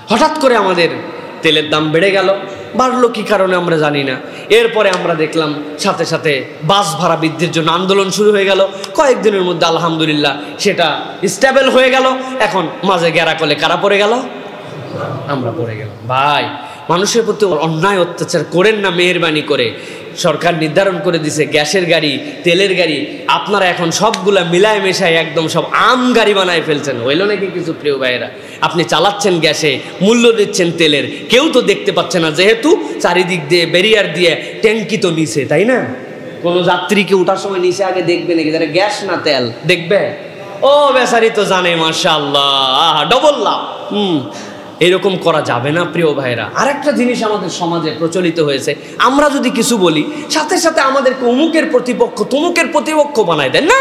হঠাৎ করে আমাদের তেলের দাম বেড়ে গেল, বাড়লো কি কারণে আমরা জানি না। এরপরে আমরা দেখলাম সাথে সাথে বাস ভাড়া বৃদ্ধির জন্য আন্দোলন শুরু হয়ে গেল। কয়েকদিনের মধ্যে আলহামদুলিল্লাহ সেটা স্টেবল হয়ে গেল। এখন মাঝে গেরা করলে কারা পড়ে গেল? আমরা পড়ে গেলাম। ভাই, মানুষের প্রতি অন্যায় অত্যাচার করেন না মেহেরবানি করে। সরকার নির্ধারণ করে দিছে গ্যাসের গাড়ি, তেলের গাড়ি, আপনারা এখন সবগুলা মিলায় মেশায় একদম সব আম গাড়ি বানায় ফেলছেন। হইল নাকি কিছু প্রিয় ভাইয়েরা? আপনি চালাচ্ছেন গ্যাসে, মূল্য দিচ্ছেন তেলের, কেউ তো দেখতে পাচ্ছে না, যেহেতু চারিদিক দিয়ে ব্যারিয়ার দিয়ে ট্যাঙ্কি তো নিচে, তাই না? কোনো যাত্রীকে ওঠার সময় নিচে আগে দেখবে নাকি যারা গ্যাস না তেল দেখবে? ও বেচারি তো জানে, মাশাআল্লাহ, ডবল লাভ। এরকম করা যাবে না প্রিয় ভাইরা। আরেকটা জিনিস আমাদের সমাজে প্রচলিত হয়েছে, আমরা যদি কিছু বলি সাথে সাথে আমাদেরকে অমুকের প্রতিপক্ষ তমুকের প্রতিপক্ষ বানায় দেন না।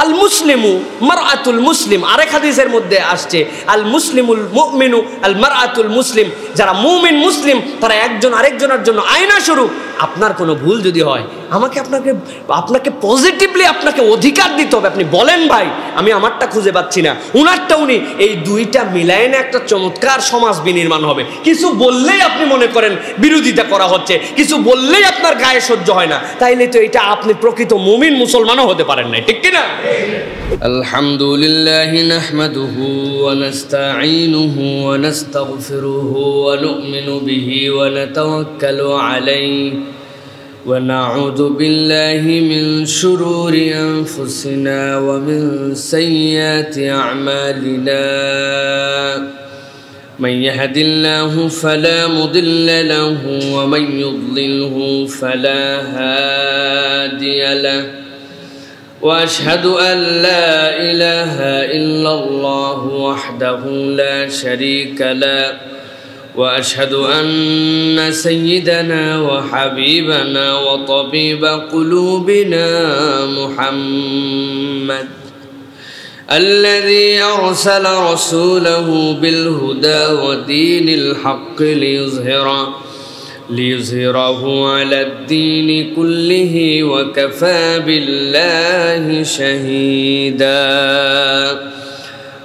আল মুসলিমু মারআতুল মুসলিম, আরেক হাদিসের মধ্যে আসছে আল মুসলিমুল মুমিনু আল মারআতুল মুসলিম, যারা মুমিন মুসলিম তারা একজন আরেকজনের জন্য আয়না স্বরূপ। আপনার কোনো ভুল যদি হয় আপনাকে পজিটিভলি আপনাকে অধিকার দিতে হবে। আপনি বলেন ভাই আমি আমারটা খুঁজে পাচ্ছি না, উনারটা উনি, এই দুইটা মিলায় না একটা চমৎকার সমাজ বিনির্মাণ হবে। কিছু বললেই আপনি মনে করেন বিরোধিতা করা হচ্ছে, কিছু বললেই আপনার গায়ে সহ্য হয় না, তাইলে তো এটা আপনি প্রকৃত মুমিন মুসলমানও হতে পারেন না, ঠিক কি না? আলহামদুলিল্লাহ নাহমাদুহু ওয়া নাস্তাঈনুহু ওয়া নাস্তাগফিরুহু ওয়া নু'মিনু বিহি ওয়া নাতাওয়াক্কালু আলাইহি ওয়া নাউযু বিল্লাহি মিন শুরুরি আনফুসিনা ওয়া মিন সাইয়্যাতি আ'মালিনা। من يهد الله فلا مضل له ومن يضلله فلا هادي له وأشهد أن لا إله إلا الله وحده لا شريك له وأشهد أن سيدنا وحبيبنا وطبيب قلوبنا محمد الذي أرسل رسوله بالهدى ودين الحق ليظهره على الدين كله وكفى بالله شهيدا.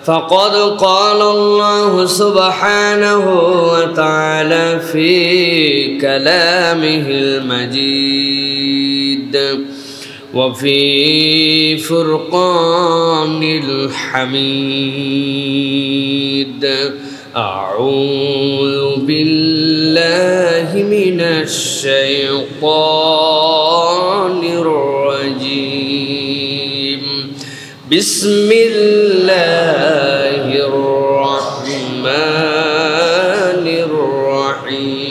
فقد قال الله سبحانه وتعالى في كلامه المجيد وفي فرقان الحميد. أعوذ بالله من الشيطان الرجيم. بسم الله الرحمن الرحيم.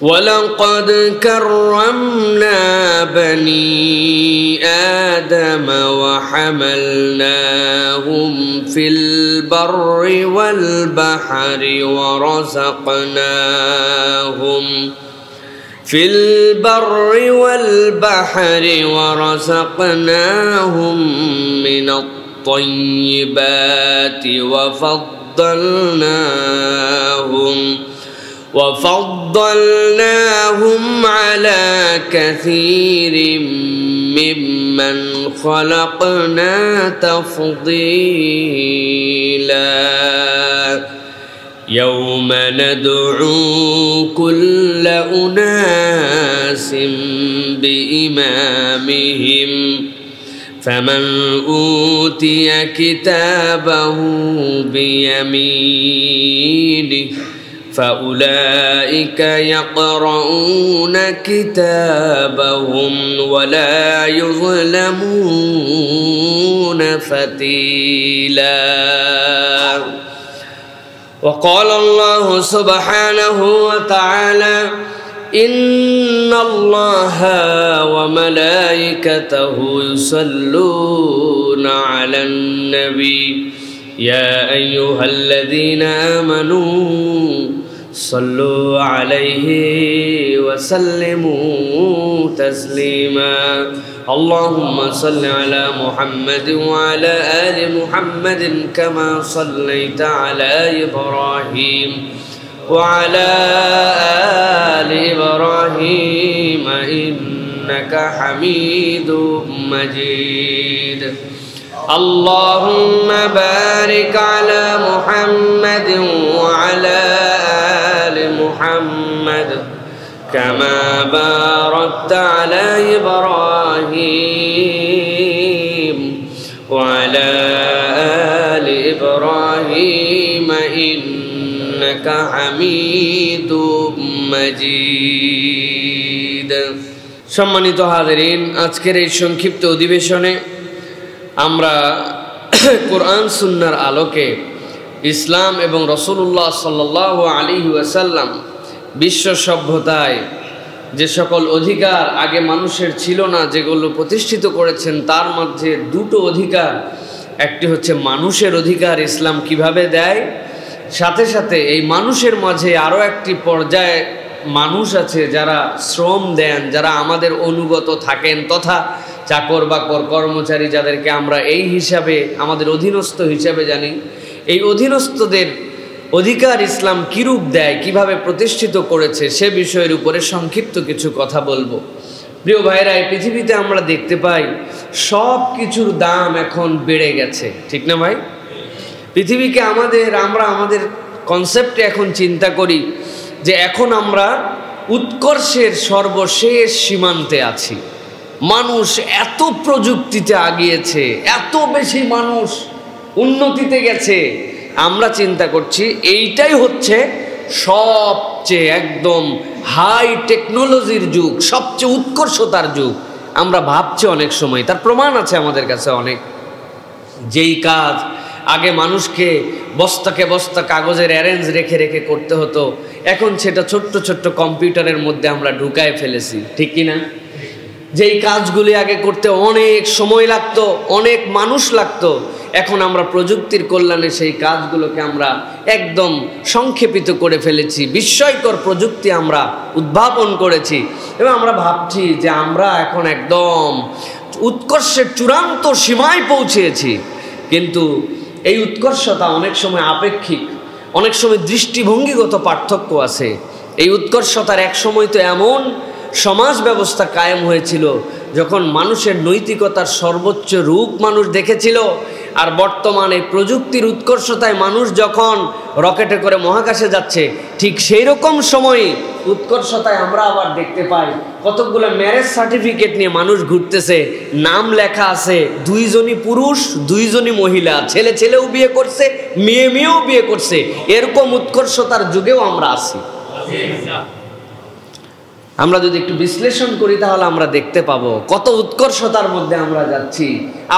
ولقد كرمنا بني آدم وحملناهم في البر والبحر ورزقناهم من الطيبات وفضلناهم على كثير ممن خلقنا تفضيلا. يوم ندعو كل أناس بإمامهم فمن أوتي كتابه بيمينه فأولئك يقرؤون كتابهم ولا يظلمون فتيلا. وقال الله سبحانه وتعالى إن الله وملائكته يصلون على النبي يا أيها الذين آمنوا صلوا عليه وسلموا تسليما. اللهم صل على محمد وعلى آل محمد كما صليت على إبراهيم وعلى آل إبراهيم إنك حميد مجيد. আল্লাহুম্মা বারিক আলা মুহাম্মাদিন ওয়া আলা আলি মুহাম্মাদ কামা বারাকতা আলা ইব্রাহিম ওয়া আলা আলি ইব্রাহিম ইন্নাকা হামিদুম মাজিদ। সম্মানিত হাজিরিন, আজকের এই সংক্ষিপ্ত অধিবেশনে আমরা কোরআন সুন্নাহর আলোকে ইসলাম এবং রাসূলুল্লাহ সাল্লাল্লাহু আলাইহি ওয়াসাল্লাম বিশ্ব সভ্যতায় যে সকল অধিকার আগে মানুষের ছিল না, যেগুলো প্রতিষ্ঠিত করেছেন, তার মধ্যে দুটো অধিকার, একটি হচ্ছে মানুষের অধিকার ইসলাম কিভাবে দেয়, সাথে সাথে এই মানুষের মাঝে আরও একটি পর্যায়ে মানুষ আছে যারা শ্রম দেন, যারা আমাদের অনুগত থাকেন, তথা চাকর বাকর কর্মচারী, যাদেরকে আমরা এই হিসাবে আমাদের অধীনস্থ হিসাবে জানি। এই অধীনস্থদের অধিকার ইসলাম কীরূপ দেয়, কিভাবে প্রতিষ্ঠিত করেছে, সে বিষয়ের উপরে সংক্ষিপ্ত কিছু কথা বলবো। প্রিয় ভাইরা, এই পৃথিবীতে আমরা দেখতে পাই সব কিছুর দাম এখন বেড়ে গেছে, ঠিক না ভাই? পৃথিবীকে আমরা আমাদের কনসেপ্টে এখন চিন্তা করি যে এখন আমরা উৎকর্ষের সর্বশেষ সীমান্তে আছি। মানুষ এত প্রযুক্তিতে আগিয়েছে, এত বেশি মানুষ উন্নতিতে গেছে, আমরা চিন্তা করছি এইটাই হচ্ছে সবচেয়ে একদম হাই টেকনোলজির যুগ, সবচেয়ে উৎকর্ষতার যুগ। আমরা ভাবছি অনেক সময়, তার প্রমাণ আছে আমাদের কাছে অনেক। যেই কাজ আগে মানুষকে বস্তাকে বস্তা কাগজের অ্যারেঞ্জ রেখে রেখে করতে হতো, এখন সেটা ছোট্ট ছোট্ট কম্পিউটারের মধ্যে আমরা ঢুকায় ফেলেছি, ঠিক কিনা? যেই কাজগুলি আগে করতে অনেক সময় লাগতো, অনেক মানুষ লাগতো, এখন আমরা প্রযুক্তির কল্যাণে সেই কাজগুলোকে আমরা একদম সংক্ষেপিত করে ফেলেছি। বিস্ময়কর প্রযুক্তি আমরা উদ্ভাবন করেছি এবং আমরা ভাবছি যে আমরা এখন একদম উৎকর্ষের চূড়ান্ত সীমায় পৌঁছেছি। কিন্তু এই উৎকর্ষতা অনেক সময় আপেক্ষিক, অনেক সময় দৃষ্টিভঙ্গিগত পার্থক্য আছে। এই উৎকর্ষতার এক সময় তো এমন সমাজ ব্যবস্থা কায়েম হয়েছিল যখন মানুষের নৈতিকতার সর্বোচ্চ রূপ মানুষ দেখেছিল, আর বর্তমানে প্রযুক্তির উৎকর্ষতায় মানুষ যখন রকেটে করে মহাকাশে যাচ্ছে, ঠিক সেই রকম সময়ে উৎকর্ষতায় আমরা আবার দেখতে পাই কতকগুলো ম্যারেজ সার্টিফিকেট নিয়ে মানুষ ঘুরতেছে, নাম লেখা আছে 2 জনই পুরুষ 2 জনই মহিলা, ছেলে ছেলেও বিয়ে করছে, মেয়ে মেয়েও বিয়ে করছে। এরকম উৎকর্ষতার যুগেও আমরা আছি। আমরা যদি একটু বিশ্লেষণ করি তাহলে আমরা দেখতে পাবো কত উৎকর্ষতার মধ্যে আমরা যাচ্ছি।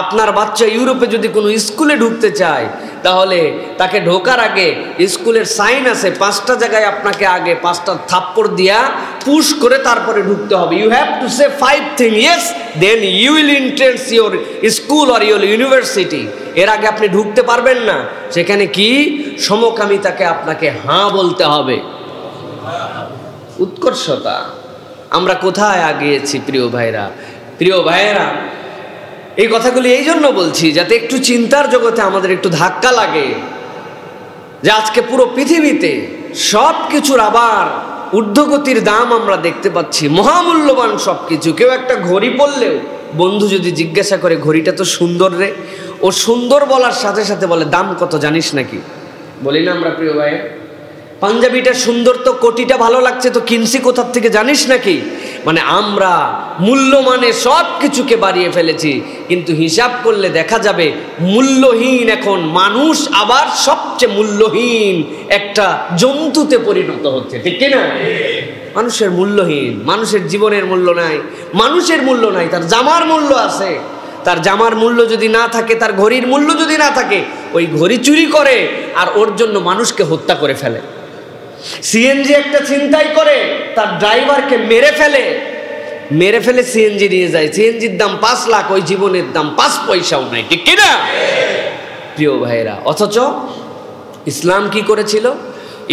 আপনার বাচ্চা ইউরোপে যদি কোনো স্কুলে ঢুকতে চায়, তাহলে তাকে ঢোকার আগে স্কুলের সাইন আছে, 5টা জায়গায় আপনাকে আগে 5টা থাপ্পড় দিয়া পুশ করে তারপরে ঢুকতে হবে। You have to say 5 things, yes, then you will entrance your school or your university. এর আগে আপনি ঢুকতে পারবেন না। সেখানে কি সমকামিতাকে আপনাকে হাঁ বলতে হবে। উৎকর্ষতা, আমরা কোথায় আগিয়েছি প্রিয় ভাইরা? প্রিয় ভাইয়েরা, এই কথাগুলি এই জন্য বলছি যাতে একটু চিন্তার জগতে আমাদের একটু ধাক্কা লাগে যে আজকে পুরো পৃথিবীতে সব কিছুর আবার ঊর্ধ্বগতির দাম আমরা দেখতে পাচ্ছি, মহামূল্যবান সব কিছু। কেউ একটা ঘড়ি পরলেও বন্ধু যদি জিজ্ঞাসা করে ঘড়িটা তো সুন্দর রে, ও সুন্দর বলার সাথে সাথে বলে দাম কত জানিস নাকি? বলি না আমরা প্রিয় ভাই? পাঞ্জাবিটা সুন্দর তো, কোটিটা ভালো লাগছে তো কিনছি কোথার থেকে জানিস নাকি? মানে আমরা মূল্যমানে সব কিছুকে বাড়িয়ে ফেলেছি, কিন্তু হিসাব করলে দেখা যাবে মূল্যহীন এখন মানুষ আবার সবচেয়ে মূল্যহীন একটা জন্তুতে পরিণত হচ্ছে, ঠিক কিনা? মানুষের মূল্যহীন, মানুষের জীবনের মূল্য নাই, মানুষের মূল্য নাই। তার জামার মূল্য আছে, তার জামার মূল্য যদি না থাকে, তার ঘড়ির মূল্য যদি না থাকে, ওই ঘড়ি চুরি করে আর ওর জন্য মানুষকে হত্যা করে ফেলে। সিএনজি একটা ছিনতাই করে, তার ড্রাইভারকে মেরে ফেলে সিএনজি নিয়ে যায়। সিএনজির দাম 5 লাখ, ওই জীবনের দাম 5 পয়সাও নাই, ঠিক কিনা প্রিয় ভাইরা? অথচ ইসলাম কি করেছিল?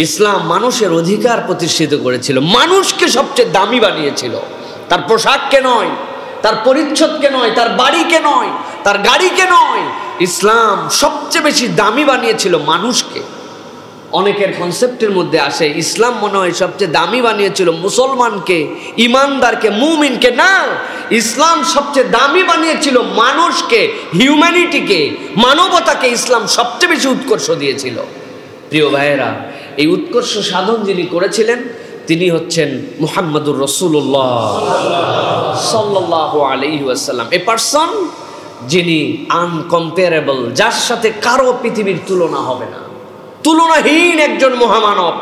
ইসলাম মানুষের অধিকার প্রতিষ্ঠিত করেছিল, মানুষকে সবচেয়ে দামি বানিয়েছিল। তার পোশাককে নয়, তার পরিচ্ছদকে নয়, তার বাড়িকে নয়, তার গাড়িকে নয়, ইসলাম সবচেয়ে বেশি দামি বানিয়েছিল মানুষকে। অনেকের কনসেপ্টের মধ্যে আসে ইসলাম মনে হয় সবচেয়ে দামি বানিয়েছিল মুসলমানকে, ইমানদারকে, মুমিনকে। না, ইসলাম সবচেয়ে দামি বানিয়েছিল মানুষকে, হিউম্যানিটিকে, মানবতাকে ইসলাম সবচেয়ে বেশি উৎকর্ষ দিয়েছিল। প্রিয় ভাইয়েরা, এই উৎকর্ষ সাধন যিনি করেছিলেন তিনি হচ্ছেন মুহাম্মদুর রাসূলুল্লাহ সাল্লাল্লাহু আলাইহি ওয়াসাল্লাম। এ পারসন যিনি আনকম্পারেবল, যার সাথে কারো পৃথিবীর তুলনা হবে না, তুলনাহীন একজন মহামানব।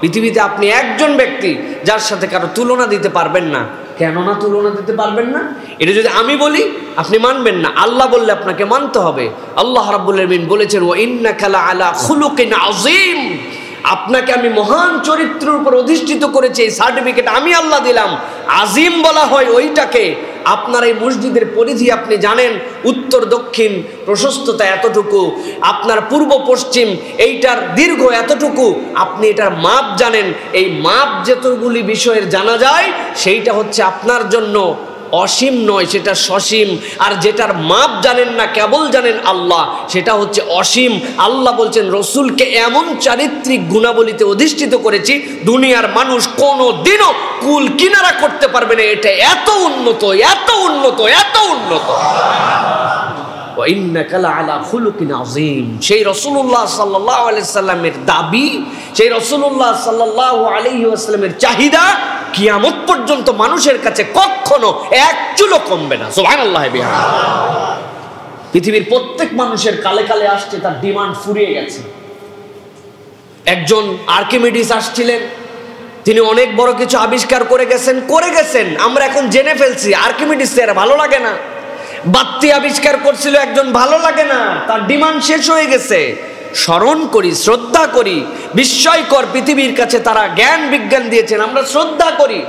পৃথিবীতে আপনি একজন ব্যক্তি যার সাথে কারো তুলনা দিতে পারবেন না। কেননা তুলনা দিতে পারবেন না? এটা যদি আমি বলি আপনি মানবেন না, আল্লাহ বললে আপনাকে মানতে হবে। আল্লাহ রাব্বুল আলামিন বলেছেন, ওয়া ইন্নাকা লাআলা খুলুকিন আযীম, আপনাকে আমি মহান চরিত্রের উপর অধিষ্ঠিত করেছি, এই সার্টিফিকেট আমি আল্লাহ দিলাম। আজিম বলা হয় ওইটাকে। আপনার এই মসজিদের পরিধি আপনি জানেন, উত্তর দক্ষিণ প্রশস্ততা এতটুকু, আপনার পূর্ব পশ্চিম এইটার দীর্ঘ এতটুকু, আপনি এটার মাপ জানেন। এই মাপ যতগুলি বিষয়ের জানা যায় সেইটা হচ্ছে আপনার জন্য অসীম নয়, সেটা সসীম। আর যেটার মাপ জানেন না, কেবল জানেন আল্লাহ, সেটা হচ্ছে অসীম। আল্লাহ বলছেন রসুলকে এমন চারিত্রিক গুণাবলীতে অধিষ্ঠিত করেছি দুনিয়ার মানুষ কোনো দিনও কুল কিনারা করতে পারবে না। এটা এত উন্নত, এত উন্নত, এত উন্নত। সেই রাসূলুল্লাহ সাল্লাল্লাহু আলাইহি সাল্লামের দাবি, সেই রাসূলুল্লাহ সাল্লাল্লাহু আলাইহি ওয়াসাল্লামের চাহিদা কিয়ামত পর্যন্ত মানুষের কাছে কখনো এক চুলো কমবে না। সুবহানাল্লাহ বিহামদিহি। পৃথিবীর প্রত্যেক মানুষের কালে কালে আসছে, তার ডিমান্ড ফুরিয়ে গেছে। একজন আর্কিমিডিস আসছিলেন, তিনি অনেক বড় কিছু আবিষ্কার করে গেছেন। আমরা এখন জেনে ফেলছি আর্কিমিডিসের ভালো লাগে না। বাতি আবিষ্কার করছিল একজন, ভালো লাগে না, তার ডিমান্ড শেষ হয়ে গেছে। স্মরণ করি, শ্রদ্ধা করি, বিস্ময়কর পৃথিবীর কাছে তারা জ্ঞান বিজ্ঞান দিয়েছেন, আমরা শ্রদ্ধা করি,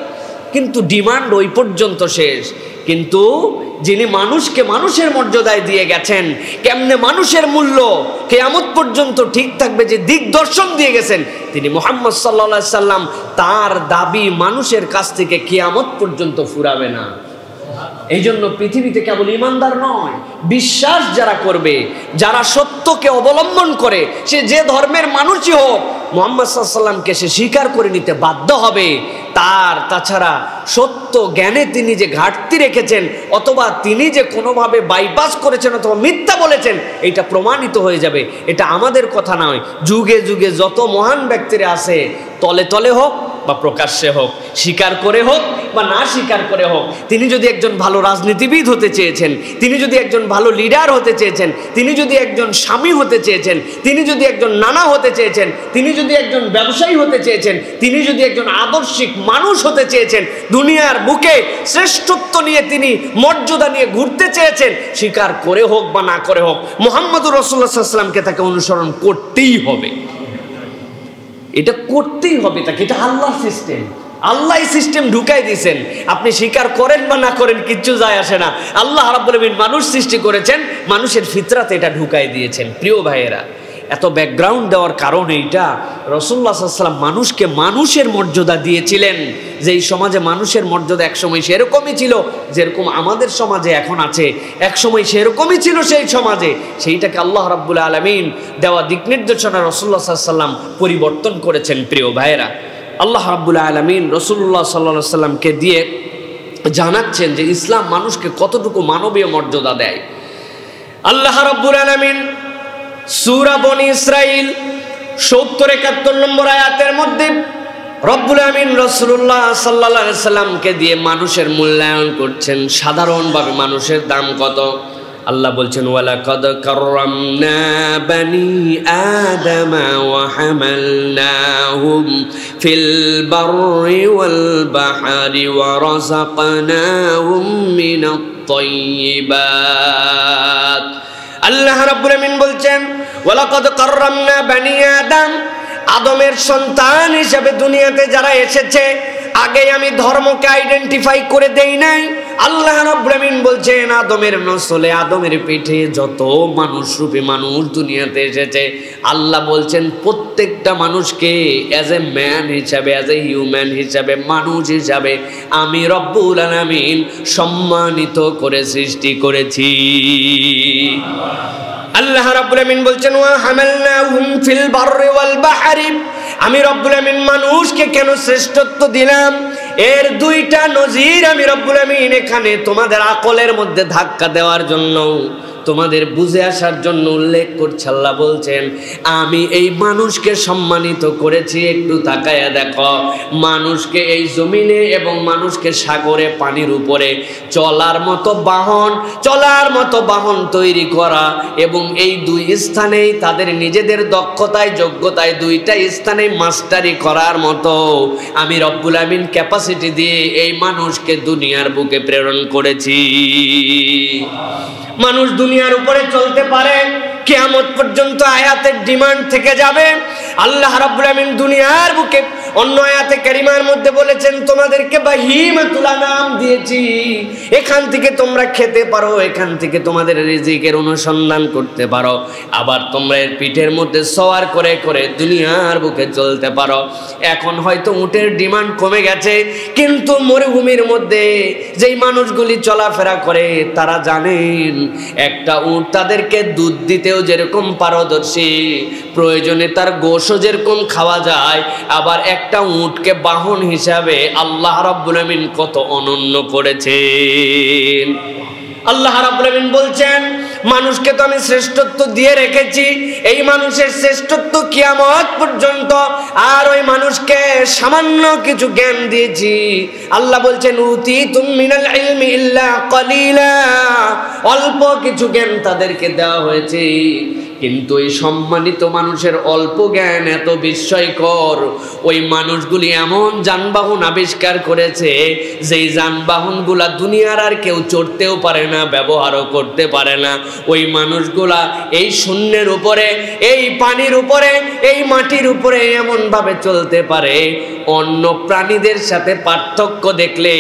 কিন্তু ডিমান্ড ওই পর্যন্ত শেষ। কিন্তু যিনি মানুষকে মানুষের মর্যাদায় দিয়ে গেছেন, কেমনে মানুষের মূল্য কিয়ামত পর্যন্ত ঠিক থাকবে যে দিগদর্শন দিয়ে গেছেন, তিনি মুহাম্মদ সাল্লাল্লাহু আলাইহি সাল্লাম, তার দাবি মানুষের কাছ থেকে কিয়ামত পর্যন্ত ফুরাবে না। এই জন্য পৃথিবীতে কেবল ইমানদার নয়, বিশ্বাস যারা করবে, যারা সত্যকে অবলম্বন করে, সে যে ধর্মের মানুষই হোক, মুহাম্মদ সাল্লাল্লাহু আলাইহি সাল্লামকে সে স্বীকার করে নিতে বাধ্য হবে। তাছাড়া সত্য জ্ঞানে তিনি যে ঘাটতি রেখেছেন, অথবা তিনি যে কোনোভাবে বাইপাস করেছেন অথবা মিথ্যা বলেছেন, এটা প্রমাণিত হয়ে যাবে। এটা আমাদের কথা নয়, যুগে যুগে যত মহান ব্যক্তিরা আছে, তলে তলে হোক বা প্রকাশ্যে হোক, স্বীকার করে হোক বা না স্বীকার করে হোক, তিনি যদি একজন ভালো রাজনীতিবিদ হতে চেয়েছেন, তিনি যদি একজন ভালো লিডার হতে চেয়েছেন, তিনি যদি একজন স্বামী হতে চেয়েছেন, তিনি যদি একজন নানা হতে চেয়েছেন, তিনি যদি একজন ব্যবসায়ী হতে চেয়েছেন, তিনি যদি একজন আদর্শিক মানুষ হতে চেয়েছেন, দুনিয়ার বুকে শ্রেষ্ঠত্ব নিয়ে তিনি মর্যাদা নিয়ে ঘুরতে চেয়েছেন, স্বীকার করে হোক বা না করে হোক, মুহাম্মদুর রাসূলুল্লাহ সাল্লাল্লাহু আলাইহি ওয়াসাল্লামকে তাকে অনুসরণ করতেই হবে। এটা করতেই হবে তাকে, এটা আল্লাহর সিস্টেম। আল্লাহ এই সিস্টেম ঢুকাই দিয়েছেন, আপনি স্বীকার করেন বা না করেন কিচ্ছু যায় আসে না। আল্লাহ রাব্বুল আলামিন মানুষ সৃষ্টি করেছেন, মানুষের ফিতরাতে এটা ঢুকাই দিয়েছেন। প্রিয় ভাইয়েরা, এত ব্যাকগ্রাউন্ড দেওয়ার কারণ এইটা, রাসূলুল্লাহ সাল্লাল্লাহু আলাইহি ওয়াসাল্লাম মানুষকে মানুষের মর্যাদা দিয়েছিলেন। যেই সমাজে মানুষের মর্যাদা একসময় সেরকমই ছিল যেরকম আমাদের সমাজে এখন আছে, একসময় সেরকমই ছিল সেই সমাজে, সেইটাকে আল্লাহ রাব্বুল আলামিন দেওয়া দিক নির্দেশনা রাসূলুল্লাহ সাল্লাল্লাহু আলাইহি ওয়াসাল্লাম পরিবর্তন করেছেন। প্রিয় ভাইয়েরা, আল্লাহ রাব্বুল আলামিন রাসূলুল্লাহ সাল্লাল্লাহু আলাইহি ওয়াসাল্লামকে দিয়ে জানাচ্ছেন যে ইসলাম মানুষকে কতটুকু মানবীয় মর্যাদা দেয়। আল্লাহ রাব্বুল আলামিন সূরা বনী ইসরাঈল ৭০-৭১ নম্বর আয়াতের মধ্যে রব্বুল আমিন রাসূলুল্লাহ সাল্লাল্লাহু আলাইহি সাল্লামকে দিয়ে মানুষের মূল্যায়ন করছেন, সাধারণভাবে মানুষের দাম কত। আল্লাহ বলছেন, ওয়ালাকাদ কাররামনা বানি আদামা ওয়া হামালনাহুম ফিল বাররি ওয়াল বাহরি ওয়া রাযাকনাহুম মিনাত তাইয়্যিবাত। আল্লাহ রাব্বুল আমিন বলছেন, ওয়ালাকাদ কাররামনা বানি আদম, আদমের সন্তান হিসেবে দুনিয়াতে যারা এসেছে, আগে আমি ধর্মকে আইডেন্টিফাই করে দেই নাই। আল্লাহ রাব্বুল আমিন বলছেন, আদমের নসলে, আদমের পেটে যত মানুষরূপী মানুষ দুনিয়াতে এসেছে, আল্লাহ বলছেন প্রত্যেকটা মানুষকে অ্যাজ এ ম্যান হিসাবে, অ্যাজ এ হিউম্যান হিসাবে, মানুষ হিসাবে আমি রব্বুল আলামিন সম্মানিত করে সৃষ্টি করেছি। আল্লাহ রাব্বুল আমিন বলছেন, ওয়া হামালনাহুম ফিল বাররি ওয়াল বাহরি, আমি রব্বুল আমিন মানুষকে কেন শ্রেষ্ঠত্ব দিলাম? এর দুইটা নজির আমি রব্বুল আমিন এখানে তোমাদের আকলের মধ্যে ধাক্কা দেওয়ার জন্য, তোমাদের বুঝে আসার জন্য উল্লেখ করছে। আল্লাহ বলছেন আমি এই মানুষকে সম্মানিত করেছি। একটু তাকায়া দেখো, মানুষকে এই জমিনে এবং মানুষকে সাগরে পানির উপরে চলার মতো বাহন তৈরি করা, এবং এই দুই স্থানেই তাদের নিজেদের দক্ষতায় যোগ্যতায় দুইটা স্থানে মাস্টারি করার মতো আমি রব্বুল আমিন ক্যাপাসিটি দিয়ে এই মানুষকে দুনিয়ার বুকে প্রেরণ করেছি। মানুষ দুনিয়ার উপরে চলতে পারে, কিয়ামত পর্যন্ত আয়াতের ডিমান্ড থেকে যাবে। আল্লাহ রাব্বুল আমিন দুনিয়ার বুকে অন্য আয়াতে কারিমার মধ্যে বলেছেন তোমাদেরকে বাহিমাতুল আনাম দিয়েছি, এখান থেকে তোমরা খেতে পারো, এখান থেকে তোমাদের রিজিকের অনুসন্ধান করতে পারো, আবার তোমরা এর পিঠের মধ্যে সওয়ার করে করে দুনিয়ার বুকে চলতে পারো। এখন হয়তো উটের ডিমান্ড কমে গেছে, কিন্তু মরুভূমির মধ্যে যেই মানুষগুলি চলাফেরা করে তারা জানেন একটা উট তাদেরকে দুধ দিতেও যেরকম পারদর্শী, প্রয়োজনে তার গোশও যেরকম খাওয়া যায়, আবার একটা উটকে বাহন হিসাবে আল্লাহ রাব্বুল আমিন কত অনন্য করেছেন। আল্লাহ রাব্বুল আমিন বলছেন মানুষকে তো আমি শ্রেষ্ঠত্ব দিয়ে রেখেছি, এই মানুষের শ্রেষ্ঠত্ব কিয়ামত পর্যন্ত, আর ওই মানুষকে সামান্য কিছু জ্ঞান দিয়েছি। আল্লাহ বলছেন উতীতুম মিনাল ইলমি ইল্লা কলিলা, অল্প কিছু জ্ঞান তাদেরকে দেওয়া হয়েছে, কিন্তু এই সম্মানিত মানুষের অল্প জ্ঞান এত বিস্ময়কর। ওই মানুষগুলি এমন যানবাহন আবিষ্কার করেছে যেই যানবাহনগুলা দুনিয়ার আর কেউ চড়তেও পারে না, ব্যবহারও করতে পারে না। ওই মানুষগুলা এই শূন্যের উপরে, এই পানির উপরে, এই মাটির উপরে এমনভাবে চলতে পারে, অন্য প্রাণীদের সাথে পার্থক্য দেখলে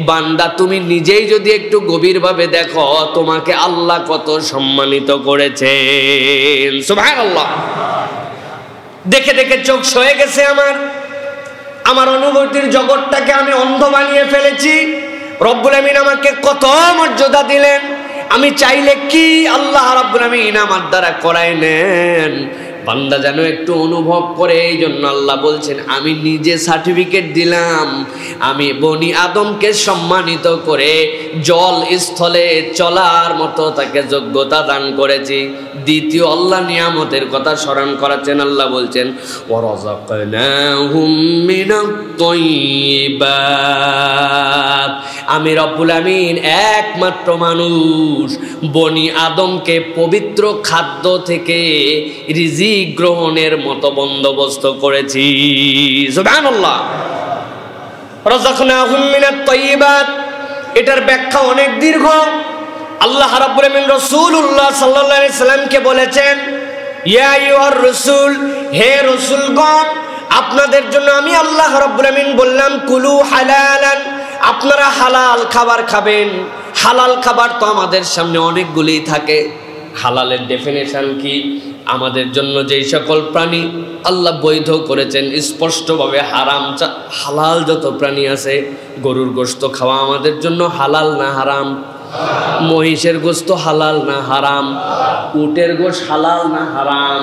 বান্দা তুমি নিজেই যদি একটু গভীরভাবে দেখো, তোমাকে আল্লাহ কত সম্মানিত করেছে। সুবহানাল্লাহ। দেখে দেখে চোখ সয়ে গেছে আমার অনুভূতির জগৎটাকে আমি অন্ধ বানিয়ে ফেলেছি। রব্বুল আমিন আমাকে কত মর্যাদা দিলেন, আমি চাইলে কি আল্লাহ রাব্বুল আমিন আমার দ্বারা করায় নেন। বান্দা যেন একটু অনুভব করে, এই জন্য আল্লাহ বলছেন আমি নিজে সার্টিফিকেট দিলাম, আমি বনি আদমকে সম্মানিত করে জল স্থলে চলার মতো তাকে যোগ্যতা দান করেছি। দ্বিতীয় আল্লাহ নিয়ামতের কথা স্মরণ করাচ্ছেন। আল্লাহ বলছেন ওয়ারাযাকনাহুম মিনাত তাইয়্যিবাত, আমি রব্বুল আমিন একমাত্র মানুষ বনি আদমকে পবিত্র খাদ্য থেকে রিজিক গ্রহণের মতো বন্দোবস্ত করেছি। সুবহানাল্লাহ। রাযাকনাহুম মিনাত তাইয়্যিবাত, এটার ব্যাখ্যা অনেক দীর্ঘ। আল্লাহ রাব্বুল আমিন রাসূলুল্লাহ সাল্লাল্লাহু আলাইহি সাল্লামকে বলেছেন ইয়া আইয়ুহার রাসূল, হে রাসূলগণ, আপনাদের জন্য আমি আল্লাহ রাব্বুল আমিন বললাম কুলু হালালান, আপনারা হালাল খাবার খাবেন। হালাল খাবার তো আমাদের সামনে অনেকগুলি থাকে। হালালের ডেফিনেশন কি? আমাদের জন্য যেই সকল প্রাণী আল্লাহ বৈধ করেছেন স্পষ্টভাবে হালাল যত প্রাণী আছে, গরুর গোশত খাওয়া আমাদের জন্য হালাল না হারাম? মহিষের গোশত হালাল না হারাম? উটের গোশ হালাল না হারাম?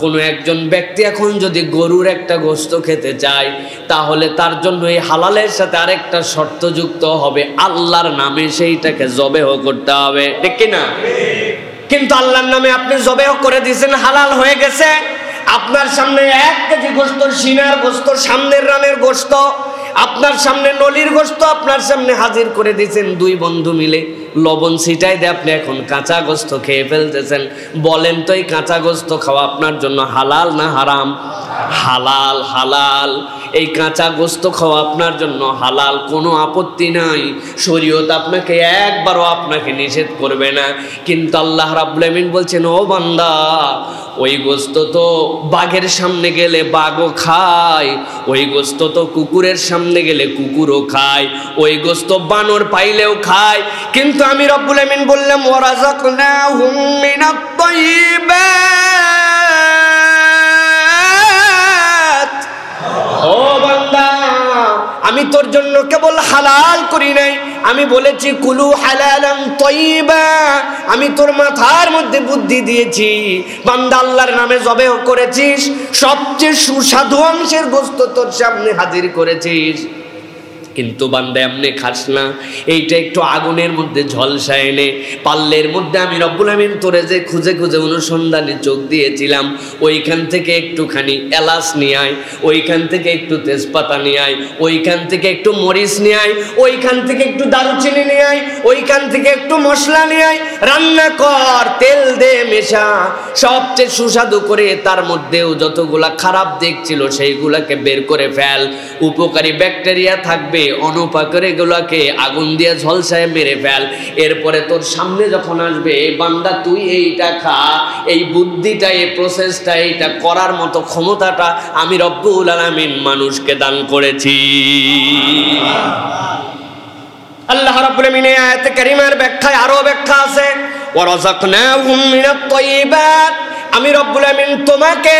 কোনো একজন ব্যক্তি এখন যদি গরুর একটা গোশত খেতে চায়, তাহলে তার জন্য এই হালালের সাথে আরেকটা শর্ত যুক্ত হবে, আল্লাহর নামে সেইটাকে জবেহ করতে হবে, ঠিক কিনা? কিন্তু আল্লাহর নামে আপনি জবেহ করে দিয়েছেন, হালাল হয়ে গেছে। আপনার সামনে 1 কেজি গোশত, সিনার গোশত, সামনের রানের গোশত, আপনার সামনে নলির গোশত আপনার সামনে হাজির করে দিয়েছেন। 2 বন্ধু মিলে লবণ ছিটাই দিয়ে আপনি এখন কাঁচা গোশত খেয়ে ফেলতেছেন। বলেন তো এই কাঁচা গোশত খাওয়া আপনার জন্য হালাল না হারাম? হালাল। হালাল। এই কাঁচা গোশত খাওয়া আপনার জন্য হালাল, কোনো আপত্তি নাই। শরীয়ত আপনাকে একবারও আপনাকে নিষেধ করবে না। কিন্তু আল্লাহ রাব্বুল আমিন বলছেন ও বান্দা, ওই গোশত তো বাঘের সামনে গেলে বাঘও খায়, ওই গোশত তো কুকুরের সামনে গেলে কুকুরও খায়, ওই গোশত বানর পাইলেও খায়। কিন্তু আমি রব্বুল আমিন বললাম ওয়ারাযাকনাহুম মিনাত তাইয়্যিবাত, ও বান্দা, আমি তোর জন্য কেবল হালাল করি নাই, আমি বলেছি কুলু হালালান তাইয়্যিবা। আমি তোর মাথার মধ্যে বুদ্ধি দিয়েছি, বান্দা আল্লাহর নামে জবেহ করেছিস, সবচেয়ে সুস্বাদু অংশের গোশত তোর সামনে হাজির করেছিস। কিন্তু বান্দা এমনি খাস না, এইটা একটু আগুনের মধ্যে ঝলসা এনে পাল্লের মধ্যে আমি রব্বুল আমিন তোরে যে খুঁজে খুঁজে অনুসন্ধানে চোখ দিয়েছিলাম, ওইখান থেকে একটুখানি এলাচ নিয়ে আয়, ওইখান থেকে একটু তেজপাতা নিয়ে আয়, ওইখান থেকে একটু মরিচ নিয়ে আয়, ওইখান থেকে একটু দারুচিনি নিয়ে আয়, ওইখান থেকে একটু মশলা নিয়ে আয়, রান্না কর, তেল দে মেশা, সবচেয়ে সুস্বাদু করে তার মধ্যেও যতগুলা খারাপ দিক ছিল সেইগুলাকে বের করে ফেল, উপকারী ব্যাকটেরিয়া থাকবে অনুপকারী গুলাকে আগুন দিয়ে ঝলসায় মেরে ফেল। এরপরে তোর সামনে যখন আসবে বান্দা তুই এইটা খা, এই বুদ্ধিটা, এই প্রসেসটা, এইটা করার মতো ক্ষমতাটা আমি রব্বুল আলামিন মানুষকে দান করেছি। আল্লাহ রাব্বুল আমিন এই আয়াতে কারিমার ব্যাখ্যায় আরো ব্যাখ্যা আছে, ওয়ারাযাকনাহুম মিনাত তাইয়্যিবাত, আমি রব্বুল আমিন তোমাকে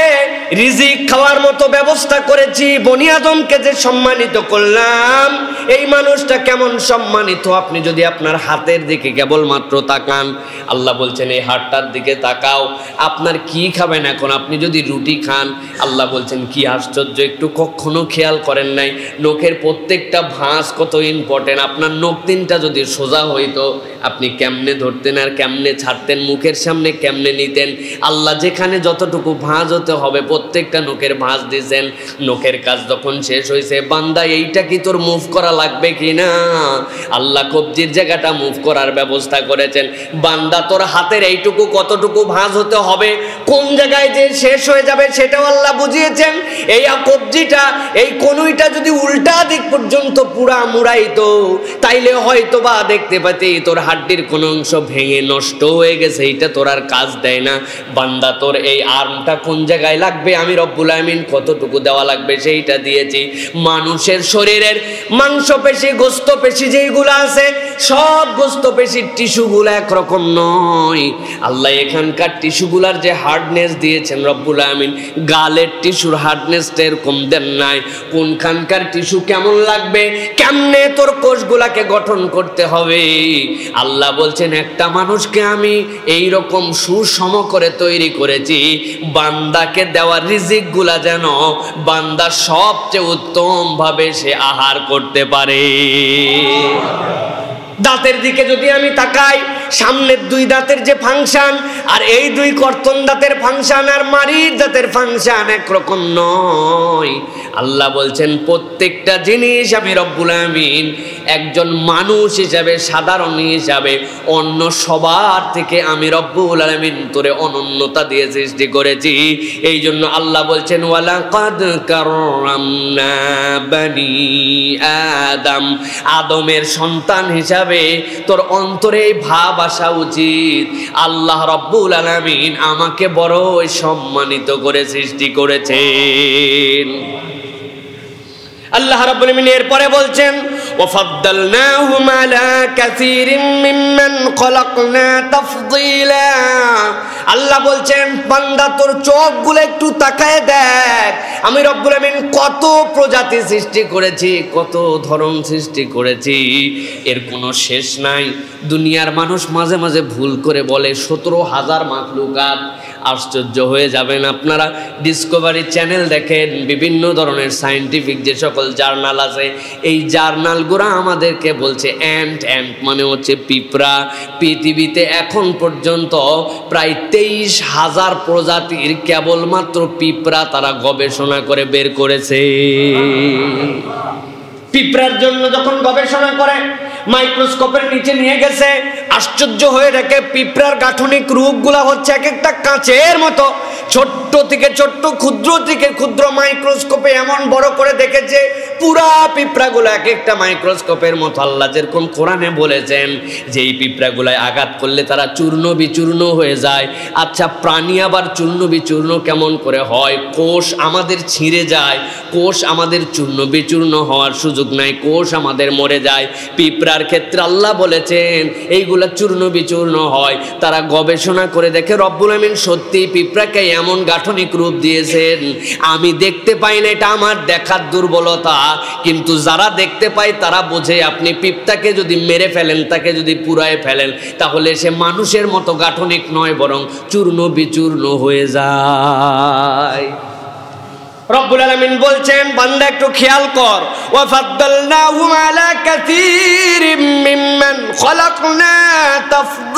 রিজিক খাওয়ার মতো ব্যবস্থা করেছি। বনি আদমকে যে সম্মানিত করলাম, এই মানুষটা কেমন সম্মানিত আপনি যদি আপনার হাতের দিকে কেবলমাত্র তাকান, আল্লাহ বলছেন এই হাতটার দিকে তাকাও, আপনার কি খাবেন এখন? আপনি যদি রুটি খান, আল্লাহ বলছেন কি আশ্চর্য, একটু কখনো খেয়াল করেন নাই নখের প্রত্যেকটা ভাঁজ কত ইম্পর্টেন্ট। আপনার নখ তিনটা যদি সোজা হইতো আপনি কেমনে ধরতেন আর কেমনে ছাড়তেন, মুখের সামনে কেমনে নিতেন? আল্লাহ যেখানে যতটুকু ভাঁজ হতে হবে প্রত্যেকটা নখের ভাঁজ দিয়েছেন। নখের কাজ যখন শেষ হয়েছে, বান্দা এইটা কি তোর মুভ করা লাগবে কি না? আল্লাহ কবজির জায়গাটা মুভ করার ব্যবস্থা করেছেন। বান্দা তোর হাতের এইটুকু কতটুকু ভাঁজ হতে হবে, কোন জায়গায় যে শেষ হয়ে যাবে সেটাও আল্লাহ বুঝিয়েছেন। এই কবজিটা, এই কনুইটা যদি উল্টা দিক পর্যন্ত পুরা মুড়াইতো, তাইলে হয়তো বা দেখতে পাতি তোর হাড্ডির কোন অংশ ভেঙে নষ্ট হয়ে গেছে, এইটা তোর আর কাজ দেয় না। বান্দা তোর এই আর্মটা কোন জায়গায় লাগবে, আমি রব্বুল আমিন কতটুকু দেওয়া লাগবে সেইটা দিয়েছি। মানুষের শরীরের মাংসপেশি, গোস্তপেশি যেইগুলো আছে, সব গোস্তপেশির টিস্যুগুলো একরকম নয়। আল্লাহ এখানকার টিস্যুগুলার যে হার্ডনেস দিয়েছেন রব্বুল আমিন, গালের টিস্যুর হার্ডনেসটা এরকম দেন নাই। কোনখানকার টিস্যু কেমন লাগবে, কেমনে তোর কোষগুলাকে গঠন করতে হবে, আল্লাহ বলছেন একটা মানুষকে আমি এই রকম সুষম করে তৈরি করেছি, বান্দাকে দেওয়া রিজিক গুলা যেন বান্দা সবচেয়ে উত্তম ভাবে সে আহার করতে পারে। দাঁতের দিকে যদি আমি তাকাই, সামনের দুই দাঁতের যে ফাংশন আর এই দুই কর্তন দাঁতের ফাংশন আর মাড়ির দাঁতের ফাংশন একরকম নয়। আল্লাহ বলছেন প্রত্যেকটা জিনিস আমি রব্বুল আমিন একজন মানুষ হিসাবে, সাধারণ হিসাবে অন্য সবার থেকে আমি রব্বুল আমিন তোরে অনন্যতা দিয়ে সৃষ্টি করেছি। এই জন্য আল্লাহ বলছেন ওয়ালাকাদ কাররামনা বানি আদম, আদমের সন্তান হিসাবে তোর অন্তরে ভাব আসা উচিত, আল্লাহ রব্বুল আলামিন আমাকে বড়ই সম্মানিত করে সৃষ্টি করেছেন। আল্লাহ রাব্বুল আমিন এরপরে বলছেন ওয়াফাদ্দালনাহুম আলা কাসীরিম মিম্মান খলাকনা তাফদীলা। আল্লাহ বলছেন বান্দা তোর চোখগুলো একটু তাকায় দেখ, আমি রব্বুল আমিন কত প্রজাতি সৃষ্টি করেছি, কত ধরন সৃষ্টি করেছি, এর কোনো শেষ নাই। দুনিয়ার মানুষ মাঝে মাঝে ভুল করে বলে 17,000 মাখলুকাত। আশ্চর্য হয়ে যাবেন আপনারা, ডিসকভারি চ্যানেল দেখেন, বিভিন্ন ধরনের সায়েন্টিফিক যে সকল জার্নাল আছে, এই জার্নালগুলো আমাদেরকে বলছে অ্যান্ট মানে হচ্ছে পিঁপড়া। পৃথিবীতে এখন পর্যন্ত প্রায় 23,000 প্রজাতির কেবলমাত্র পিঁপড়া তারা গবেষণা করে বের করেছে। পিঁপড়ার জন্য যখন গবেষণা করে মাইক্রোস্কোপের নিচে নিয়ে গেছে, আশ্চর্য হয়ে দেখে পিঁপড়ার গাঠনিক রূপগুলা হচ্ছে এক একটা কাঁচের মতো, ছোট্ট থেকে ছোট্ট, ক্ষুদ্র থেকে ক্ষুদ্র, মাইক্রোস্কোপে এমন বড় করে দেখেছে পুরা পিঁপড়াগুলো এক একটা মাইক্রোস্কোপের মতো। আল্লাহ যেরকম কোরআনে বলেছেন যে এই পিঁপড়াগুলায় আঘাত করলে তারা চূর্ণ বিচূর্ণ হয়ে যায়। আচ্ছা, প্রাণী আবার চূর্ণ বিচূর্ণ কেমন করে হয়? কোষ আমাদের ছিঁড়ে যায়, কোষ আমাদের চূর্ণ বিচূর্ণ হওয়ার সুযোগ নাই, কোষ আমাদের মরে যায়। পিঁপড়ার ক্ষেত্রে আল্লাহ বলেছেন এইগুলা চূর্ণ বিচূর্ণ হয়। তারা গবেষণা করে দেখে রব্বুল আমিন সত্যি পিঁপড়াকে এমন গাঠনিক রূপ দিয়েছেন, আমি দেখতে পাই না, এটা আমার দেখার দুর্বলতা, কিন্তু যারা দেখতে পায় তারা বোঝে আপনি পিঁপড়াকে যদি মেরে ফেলেন, তাকে যদি পুড়ায় ফেলেন, তাহলে সে মানুষের মতো গাঠনিক নয়, বরং চূর্ণ বিচূর্ণ হয়ে যায়। রব্বুল আলামিন বলছেন, বান্দা একটু খেয়াল কর, ওয়া ফাদ্দালনাহুম আলা কাসীরিম মিম্মান খলাকনা তাফদীলা।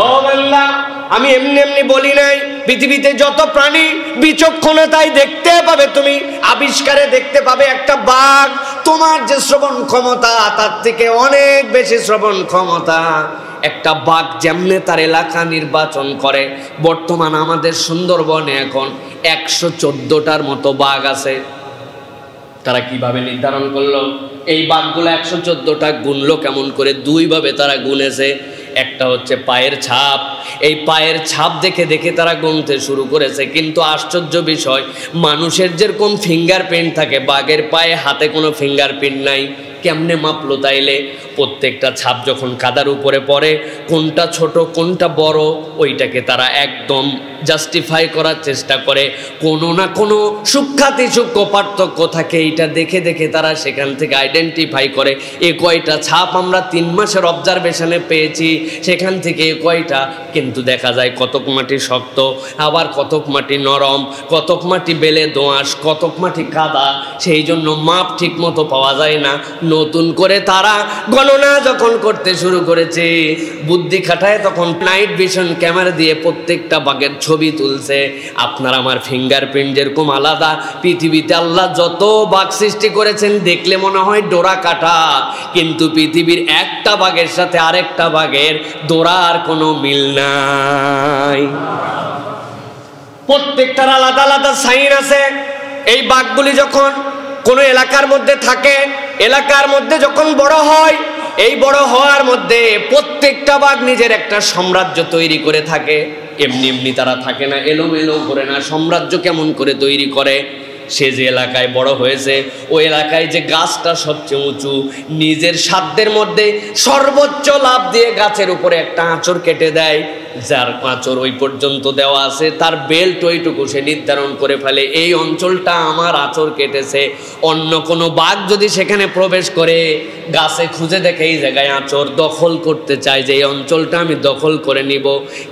ও বান্দা, আমি এমনি এমনি বলি নাই। পৃথিবীতে যত প্রাণী বিচক্ষণতায় দেখতে পাবে, তুমি আবিষ্কারে দেখতে পাবে একটা বাঘ তোমার যে শ্রবণ ক্ষমতা তার থেকে অনেক বেশি শ্রবণ ক্ষমতা। একটা বাঘ যেমনে তার এলাকা নির্বাচন করে, বর্তমান আমাদের সুন্দরবনে এখন 114টার মতো বাঘ আছে। তারা কিভাবে নির্ধারণ করলো? এই বাঘগুলো 114টা গুনলো কেমন করে? দুইভাবে তারা গুনেছে। একটা হচ্ছে পায়ের ছাপ, এই পায়ের ছাপ দেখে দেখে তারা গুনতে শুরু করেছে। কিন্তু আশ্চর্য বিষয়, মানুষের যেরকম ফিঙ্গারপ্রিন্ট থাকে, বাঘের পায়ে হাতে কোনো ফিঙ্গারপ্রিন্ট নাই। কেমনে মাপলো তাইলে? প্রত্যেকটা ছাপ যখন কাদার উপরে পড়ে, কোনটা ছোট কোনটা বড় ওইটাকে তারা একদম জাস্টিফাই করার চেষ্টা করে। কোনো না কোনো সূক্ষ্মাতি সূক্ষ্ম পার্থক্য থাকে, এইটা দেখে দেখে তারা সেখান থেকে আইডেন্টিফাই করে এ কয়টা ছাপ আমরা 3 মাসের অবজারভেশনে পেয়েছি, সেখান থেকে এ কয়টা। কিন্তু দেখা যায় কতক মাটি শক্ত, আবার কতক মাটি নরম, কতক মাটি বেলে দোআঁশ, কতক মাটি কাদা, সেই জন্য মাপ ঠিক মতো পাওয়া যায় না। নতুন করে তারা গণনা যখন করতে শুরু করেছে, বুদ্ধি খাটায়, তখন নাইট ভিশন ক্যামেরা দিয়ে প্রত্যেকটা বাঘের ছবি তুলছে। আপনার আমার ফিঙ্গারপ্রিন্ট যেরকম আলাদা, পৃথিবীতে আল্লাহ যত বাঘ সৃষ্টি করেছেন দেখলে মনে হয় ডোরা কাটা, কিন্তু পৃথিবীর একটা বাঘের সাথে আরেকটা বাঘের ডোরার কোনো মিল নাই। প্রত্যেকটার আলাদা আলাদা সাইন আছে। এই বাঘগুলি যখন কোনো এলাকার মধ্যে থাকে, এলাকার মধ্যে যখন বড় হয়, এই বড় হওয়ার মধ্যে প্রত্যেকটা বাঘ নিজের একটা সাম্রাজ্য তৈরি করে থাকে। এমনি এমনি তারা থাকে না, এলোমেলো করে না। সাম্রাজ্য কেমন করে তৈরি করে? সে যে এলাকায় বড় হয়েছে, ওই এলাকায় যে গাছটা সবচেয়ে উঁচু, নিজের সাধ্যের মধ্যে সর্বোচ্চ লাভ দিয়ে গাছের উপরে একটা আঁচড় কেটে দেয়। যার আঁচড় ওই পর্যন্ত দেওয়া আছে, তার বেল্ট ওইটুকু সে নির্ধারণ করে ফেলে, এই অঞ্চলটা আমার আঁচড় কেটেছে। অন্য কোনো বাঘ যদি সেখানে প্রবেশ করে, গাছে খুঁজে দেখে এই জায়গায় আঁচড়, দখল করতে চায় যে এই অঞ্চলটা আমি দখল করে নিব।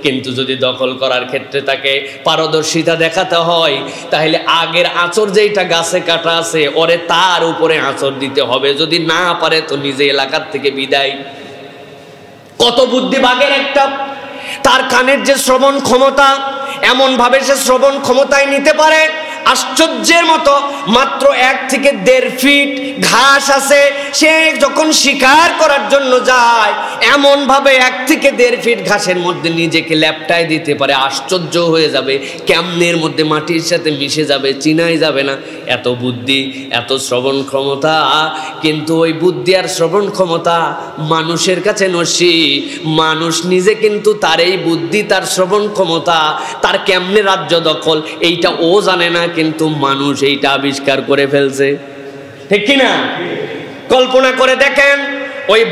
কিন্তু যদি দখল করার ক্ষেত্রে তাকে পারদর্শিতা দেখাতে হয়, তাহলে আগের আঁচড় যেইটা গাছে কাটা আছে ওরে তার উপরে আঁচড় দিতে হবে। যদি না পারে তো নিজে এলাকার থেকে বিদায়। কত বুদ্ধি বাঘের একটা! তার কানের যে শ্রবণ ক্ষমতা, এমন ভাবে সে শ্রবণ ক্ষমতায় নিতে পারে আশ্চর্যের মতো। মাত্র 1 থেকে 1.5 ফিট ঘাস আছে, সে যখন শিকার করার জন্য যায় এমন ভাবে 1 থেকে 1.5 ফিট ঘাসের মধ্যে নিজেকে ল্যাপটায় দিতে পারে। আশ্চর্য হয়ে যাবে, কেমনের মধ্যে মাটির সাথে মিশে যাবে, চিনাই যাবে না। এত বুদ্ধি, এত শ্রবণ ক্ষমতা। কিন্তু ওই বুদ্ধি আর শ্রবণ ক্ষমতা মানুষের কাছে নস্যি। মানুষ নিজে কিন্তু তার এই বুদ্ধি, তার শ্রবণ ক্ষমতা, তার কেমনে রাজ্য দখল এইটা ও জানে না, কিন্তু মানুষ এইটা আবিষ্কার করে ফেলছে। ঠিক কিনা? কল্পনা করে দেখেন, ওই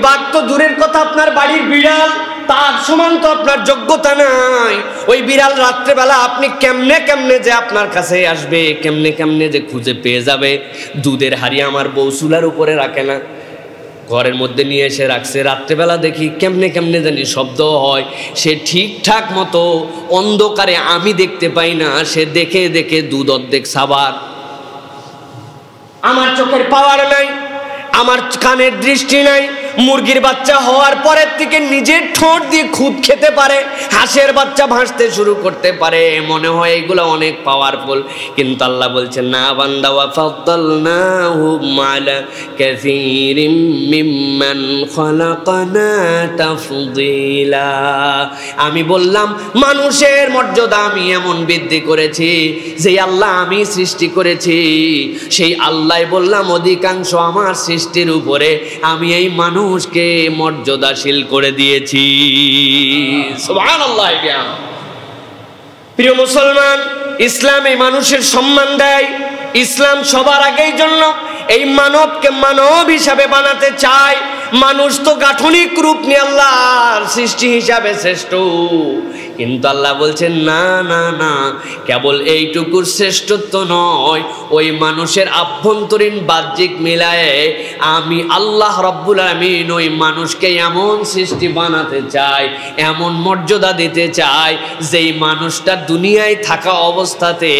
বাঘ তো দূরের কথা, আপনার বাড়ির বিড়াল, তার সমান তো আপনার যোগ্যতা নাই। ওই বিড়াল রাত্রেবেলা আপনি কেমনে যে আপনার কাছে আসবে, কেমনে যে খুঁজে পেয়ে যাবে। দুধের হাড়ি আমার বউ চুলার উপরে রাখে না, ঘরের মধ্যে নিয়ে এসে রাখছে। রাত্রেবেলা দেখি কেমনে জানি শব্দ হয়, সে ঠিকঠাক মতো অন্ধকারে আমি দেখতে পাই না, সে দেখে দেখে দুধ অর্ধেক সাবার। আমার চোখের পাওয়ার নাই, আমার কানের দৃষ্টি নাই। মুরগির বাচ্চা হওয়ার পরের থেকে নিজের ঠোঁট দিয়ে খুদ খেতে পারে, হাঁসের বাচ্চা ভাসতে শুরু করতে পারে। মনে হয় এগুলো অনেক পাওয়ারফুল, কিন্তু আল্লাহ বলছেন না বান্দা, ওয়া ফাদ্দালনাহুম আলা কাসীরিম মিম্মান খালাকনা তাফদীলা। আমি বললাম মানুষের মর্যাদা আমি এমন বৃদ্ধি করেছি, যে আল্লাহ আমি সৃষ্টি করেছি সেই আল্লাহ বললাম অধিকাংশ আমার সৃষ্টির উপরে আমি এই মানুষকে মর্যাদাশীল করে দিয়েছি। সুবহানাল্লাহ। প্রিয় মুসলমান, ইসলাম এই মানুষের সম্মান দেয়। ইসলাম সবার আগেই জন্য এই মানবকে মানব হিসাবে বানাতে চায়। মানুষ তো গাঠনিক রূপ নিয়ে আল্লাহর সৃষ্টি হিসাবে শ্রেষ্ঠ, কিন্তু আল্লাহ বলছেন না না না, কেবল এইটুকুর শ্রেষ্ঠত্ব নয়, ওই মানুষের আভ্যন্তরীণ বাহ্যিক মিলায়ে আমি আল্লাহ রাব্বুল আলামিন ওই মানুষকে এমন সৃষ্টি বানাতে চাই, এমন মর্যাদা দিতে চাই, যেই মানুষটা দুনিয়ায় থাকা অবস্থাতে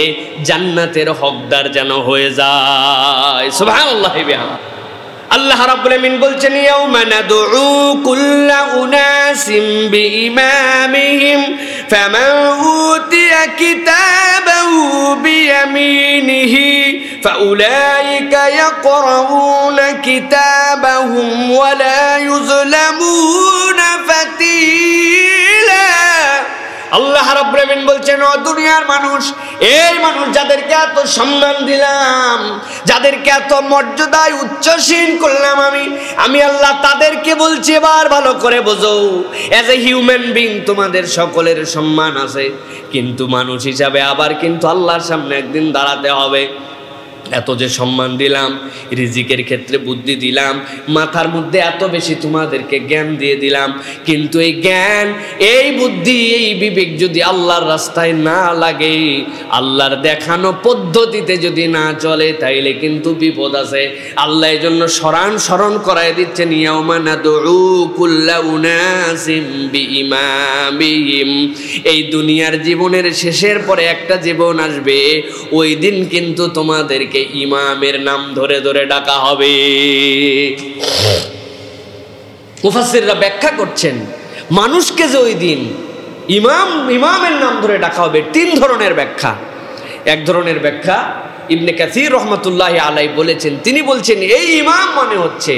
জান্নাতের হকদার যেন হয়ে যায়। সুবহানাল্লাহ। আল্লাহ রাব্বুল আলামিন বলছেন ইয়াউমা নাদউ কুল্লা উনাসিম বিইমামিহিম ফামান উতিয়া কিতাবাহু বিয়ামিনিহি ফাউলাইকা ইয়াকরাউনা কিতাবাহুম ওয়া লা ইউযলামুনা ফাতিলা। আল্লাহ রাব্বুল আলামিন বলছেন ও দুনিয়ার মানুষ, এই মানুষ যাদেরকে এত সম্মান দিলাম, যাদেরকে এত মর্যাদায় উচ্চশীল করলাম আমি আল্লাহ, তাদেরকে বলছি এবার ভালো করে বোঝো, অ্যাজ এ হিউম্যান বিং তোমাদের সকলের সম্মান আছে, কিন্তু মানুষ হিসাবে আবার কিন্তু আল্লাহর সামনে একদিন দাঁড়াতে হবে। এত যে সম্মান দিলাম, রিজিকের ক্ষেত্রে বুদ্ধি দিলাম, মাথার মধ্যে এত বেশি তোমাদেরকে জ্ঞান দিয়ে দিলাম, কিন্তু এই জ্ঞান, এই বুদ্ধি, এই বিবেক যদি আল্লাহর রাস্তায় না লাগে, আল্লাহর দেখানো পদ্ধতিতে যদি না চলে, তাইলে কিন্তু বিপদ আছে। আল্লাহ এই জন্য স্মরণ করায় দিচ্ছেন ইয়াউমা নাদউ কুল্লা উনাসিম বিইমামিহিম। এই দুনিয়ার জীবনের শেষের পরে একটা জীবন আসবে, ওই দিন কিন্তু তোমাদেরকে ইমামের নাম ধরে ধরে ডাকা হবে। মুফাসসিররা ব্যাখ্যা করছেন, মানুষকে যে ওই দিন ইমামের নাম ধরে ডাকা হবে, তিন ধরনের ব্যাখ্যা। এক ধরনের ব্যাখ্যা ইবনে কাসির রহমাতুল্লাহি আলাইহি বলেছেন, তিনি বলছেন এই ইমাম মানে হচ্ছে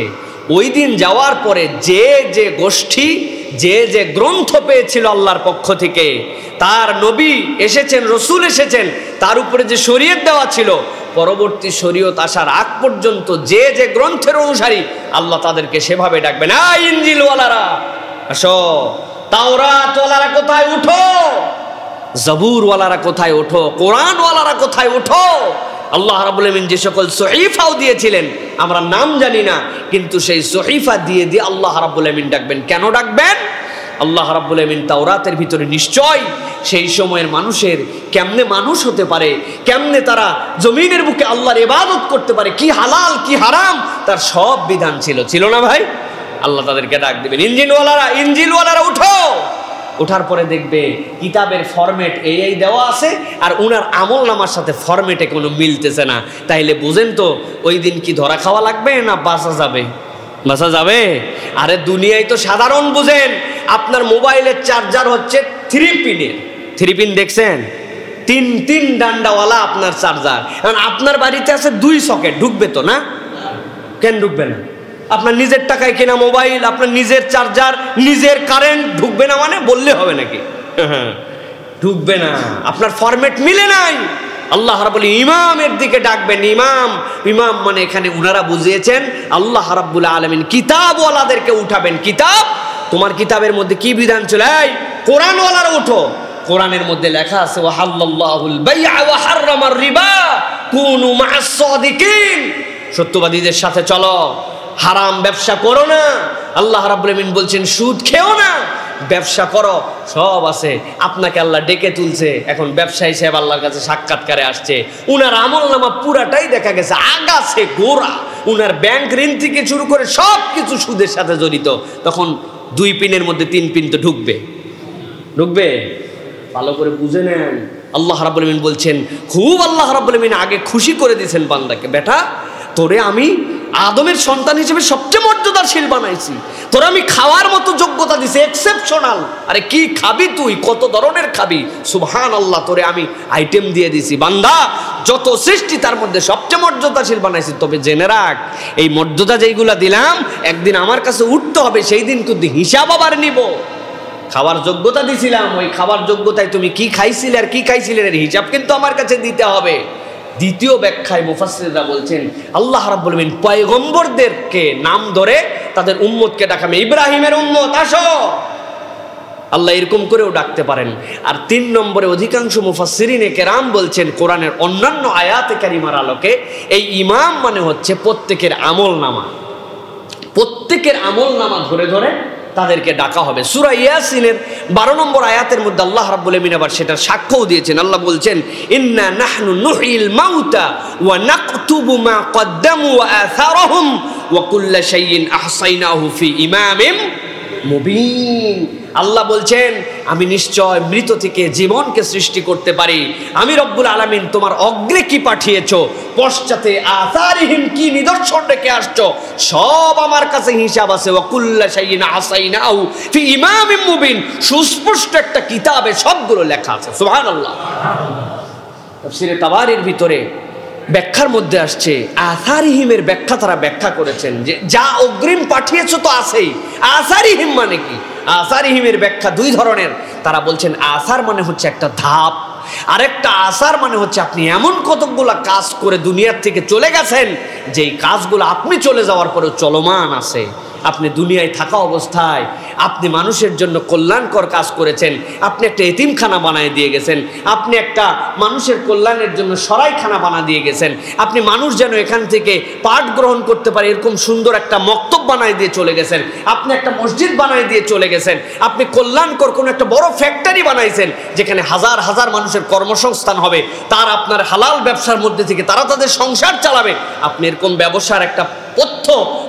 ওই দিন যাওয়ার পরে যে যে গোষ্ঠী যে যে গ্রন্থ পেয়েছিল আল্লাহর পক্ষ থেকে, তার নবী এসেছেন, রসুল এসেছেন, তার উপরে যে শরীয়ত দেওয়া ছিল, পরবর্তী শরীয়ত আসার আগ পর্যন্ত যে যে গ্রন্থের অনুসারী, আল্লাহ তাদেরকে সেভাবে ডাকবেন, ইনজিলওয়ালারা আসো, তাওরাতওয়ালারা কোথায় উঠো, জবুরওয়ালারা কোথায় ওঠো, কোরআনওয়ালারা কোথায় ওঠো। আল্লাহ রাব্বুল আলামিন যে সকল সহিফাও দিয়েছিলেন আমরা নাম জানি না, কিন্তু সেই সহিফা দিয়ে দিয়ে আল্লাহ রাব্বুল আলামিন ডাকবেন। কেন ডাকবেন? আল্লাহ রাব্বুল আলামিন তাওরাতের ভিতরে নিশ্চয় সেই সময়ের মানুষের কেমনে মানুষ হতে পারে, কেমনে তারা জমিনের বুকে আল্লাহর ইবাদত করতে পারে, কি হালাল কি হারাম তার সব বিধান ছিল না ভাই? আল্লাহ তাদেরকে ডাক দিবেন, ইনজিলওয়ালারা উঠো। ওঠার পরে দেখবে কিতাবের ফরম্যাট এই দেওয়া আছে, আর উনার আমল নামার সাথে ফরম্যাটে কোনো মিলতেছে না। তাইলে বুঝেন তো ওই দিন কি ধরা খাওয়া লাগবে না বাঁচা যাবে? আরে দুনিয়ায় তো সাধারণ বুঝেন, আপনার মোবাইলের চার্জার হচ্ছে 3 পিনের, 3 পিন দেখছেন, তিন ডান্ডাওয়ালা আপনার চার্জার। কারণ আপনার বাড়িতে আছে 2 সকেট, ঢুকবে তো না? কেন ঢুকবে না? আপনার নিজের টাকায় কেনা মোবাইল, আপনার নিজের চার্জার, নিজের কারেন্ট, ঢুকবে না মানে বললে হবে নাকি? ঢুকবে না, আপনার ফরম্যাট মিলে নাই। আল্লাহ রাব্বুল ইমামের দিকে ডাকবেন, ইমাম মানে এখানে উনারা বুঝিয়েছেন আল্লাহ রাব্বুল আলামিন কিতাবওয়ালাদেরকে উঠাবেন। কিতাব, তোমার কিতাবের মধ্যে কি বিধান ছিল? এই কোরআনওয়ালারা উঠো, কোরআনের মধ্যে লেখা আছে ওয়াহাল্লাল্লাহুল বাই'a ওয়া হাররামার রিবা কুনু মা'আস সাদিকিন, সত্যবাদীদের সাথে চলো, হারাম ব্যবসা করো না। আল্লাহ রাব্বুল আলামিন বলছেন সুদ খেও না, ব্যবসা করো, সব আছে। আপনাকে আল্লাহ ডেকে তুলছে, এখন ব্যবসায়ী সাহেব আল্লাহর কাছে সাক্ষাৎকারে আসছে, উনার আমল নামা পুরাটাই দেখা গেছে আগাছে গোড়া, উনার ব্যাংক ঋণ থেকে শুরু করে সব কিছু সুদের সাথে জড়িত। তখন 2 পিনের মধ্যে 3 পিন তো ঢুকবে। ভালো করে বুঝে নেন। আল্লাহ রাব্বুল আলামিন বলছেন, খুব আল্লাহ রাব্বুল আলামিন আগে খুশি করে দিয়েছেন বান্দাকে, বেটা তোরে আমি আদমের সন্তান হিসেবে সবচেয়ে মর্যাদাশীল বানাইছি, তোরা আমি খাওয়ার মতো যোগ্যতা দিছি, এক্সেপশনাল। আরে কি খাবি তুই, কত ধরনের খাবি, সুবহানাল্লাহ, তোরে আমি আইটেম দিয়ে দিছি। বান্দা যত সৃষ্টি তার মধ্যে সবচেয়ে মর্যাদাশীল বানাইছি, তবে জেনে রাখ এই মর্যাদা যেইগুলা দিলাম একদিন আমার কাছে উঠতে হবে, সেই দিন কিন্তু হিসাব আবার নিব। খাওয়ার যোগ্যতা দিছিলাম, ওই খাবার যোগ্যতায় তুমি কি খাইছিলে আর কি খাইছিলে এর হিসাব কিন্তু আমার কাছে দিতে হবে। দ্বিতীয় ব্যাখ্যায় মুফাসসিররা বলছেন আল্লাহ রাব্বুল আলামিন পয়গম্বরদেরকে নাম ধরে তাদের উম্মতকে ডাকাবে, ইব্রাহিমের উম্মত আসো, আল্লাহ এরকম করেও ডাকতে পারেন। আর 3 নম্বরে অধিকাংশ মুফাসসিরিনে কেরাম বলছেন কোরআনের অন্যান্য আয়াতে কারিমার আলোকে এই ইমাম মানে হচ্ছে প্রত্যেকের আমল নামা। প্রত্যেকের আমল নামা ধরে ধরে তাদেরকে ডাকা হবে। সূরা ইয়াসিনের 12 নম্বর আয়াতের মধ্যে আল্লাহ রাব্বুল আলামিন আবার সেটা সাক্ষ্যও দিয়েছেন। আল্লাহ বলছেন, ইন্না নাহনু নুহয়িল মাউতা ওয়া নাকতুবু মা কদ্দামু ওয়া আথারহুম ওয়া কুল্লা শাইইন আহসাইনাহু ফি ইমামিন মুবিন। আল্লাহ বলছেন, আমি নিশ্চয় মৃত থেকে জীবনকে সৃষ্টি করতে পারি। আমি রব্বুল আলামিন তোমার অগ্রে কি পাঠিয়েছো, পশ্চাতে আসারিহিম কি নিদর্শন রেখে আসছো, সব আমার কাছে হিসাব আছে। ওয়া কুল্লা শাইইন আহসাইনাহু ফি ইমামিন মুবিন, সুস্পষ্ট একটা কিতাবে সবগুলো লেখা আছে। সুবহানাল্লাহ। তাফসীরে তাবারির ভিতরে ব্যাখ্যার মধ্যে আসছে, আসারিহিমের ব্যাখ্যা তারা ব্যাখ্যা করেছেন যে যা অগ্রিম পাঠিয়েছো তো আছেই। আসারিহিম মানে কি? আসারিহিমের ব্যাখ্যা দুই ধরনের। তারা বলছেন আসার মানে হচ্ছে একটা ধাপ, আরেকটা আসার মানে হচ্ছে আপনি এমন কতকগুলা কাজ করে দুনিয়ার থেকে চলে গেছেন যেই কাজগুলো আপনি চলে যাওয়ার পরেও চলমান আছে। আপনি দুনিয়ায় থাকা অবস্থায় আপনি মানুষের জন্য কল্যাণকর কাজ করেছেন, আপনি একটা এতিমখানা বানিয়ে দিয়ে গেছেন, আপনি একটা মানুষের কল্যাণের জন্য সরাইখানা বানিয়ে দিয়ে গেছেন, আপনি মানুষ যেন এখান থেকে পাঠ গ্রহণ করতে পারে এরকম সুন্দর একটা মক্তব বানিয়ে দিয়ে চলে গেছেন, আপনি একটা মসজিদ বানিয়ে দিয়ে চলে গেছেন, আপনি কল্যাণকর কোনো একটা বড় ফ্যাক্টরি বানাইছেন যেখানে হাজার হাজার মানুষের কর্মসংস্থান হবে, তার আপনার হালাল ব্যবসার মধ্যে থেকে তারা তাদের সংসার চালাবে, আপনি এরকম ব্যবসার একটা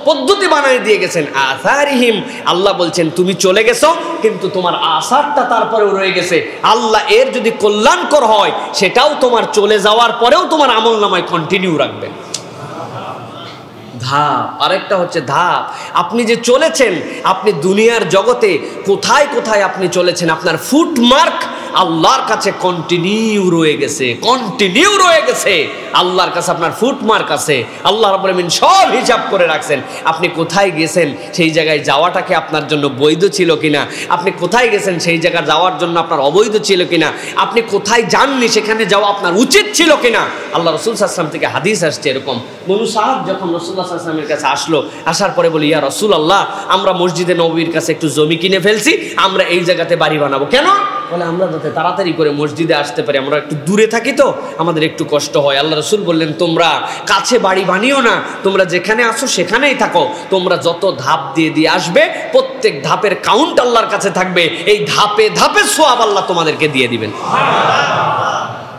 পদ্ধতি বানিয়ে দিয়ে গেছেন। আসারিহিম, আল্লাহ বলছেন তুমি চলে গেছো কিন্তু তোমার আসারটা তারপরেও রয়ে গেছে। আল্লাহ এর যদি কল্যাণকর হয় সেটাও তোমার চলে যাওয়ার পরেও তোমার আমলনামায় কন্টিনিউ রাখবেন। ধাপ। আরেকটা হচ্ছে ধাপ, আপনি যে চলেছেন, আপনি দুনিয়ার জগতে কোথায় কোথায় আপনি চলেছেন, আপনার ফুটমার্ক আল্লাহর কাছে কন্টিনিউ রয়ে গেছে, কন্টিনিউ রয়ে গেছে। আল্লাহর কাছে আপনার ফুটমার্ক আছে, আল্লাহ রাব্বুল আলামিন সব হিসাব করে রাখছেন। আপনি কোথায় গেছেন সেই জায়গায় যাওয়াটাকে আপনার জন্য বৈধ ছিল কিনা, আপনি কোথায় গেছেন সেই জায়গায় যাওয়ার জন্য আপনার অবৈধ ছিল কিনা, আপনি কোথায় যাননি সেখানে যাওয়া আপনার উচিত ছিল কিনা। আল্লাহ রাসূল সাল্লাল্লাহু আলাইহি ওয়াসাল্লাম থেকে হাদিস আসছে এরকম, বনু সাদ যখন রাসূলুল্লাহ সাল্লাল্লাহু আলাইহি ওয়াসাল্লামের কাছে আসলো, আসার পরে বলি, ইয়া রাসূলুল্লাহ, আমরা মসজিদে নববীর কাছে একটু জমি কিনে ফেলছি, আমরা এই জায়গাতে বাড়ি বানাবো। কেন? বলে আমরা যাতে তাড়াতাড়ি করে মসজিদে আসতে পারি, আমরা একটু দূরে থাকি তো আমাদের একটু কষ্ট হয়। আল্লাহ রাসূল বললেন, তোমরা কাছে বাড়ি বানিও না, তোমরা যেখানে আসো সেখানেই থাকো, তোমরা যত ধাপ দিয়ে দিয়ে আসবে প্রত্যেক ধাপের কাউন্ট আল্লাহর কাছে থাকবে, এই ধাপে ধাপে সওয়াব আল্লাহ তোমাদেরকে দিয়ে দিবেন।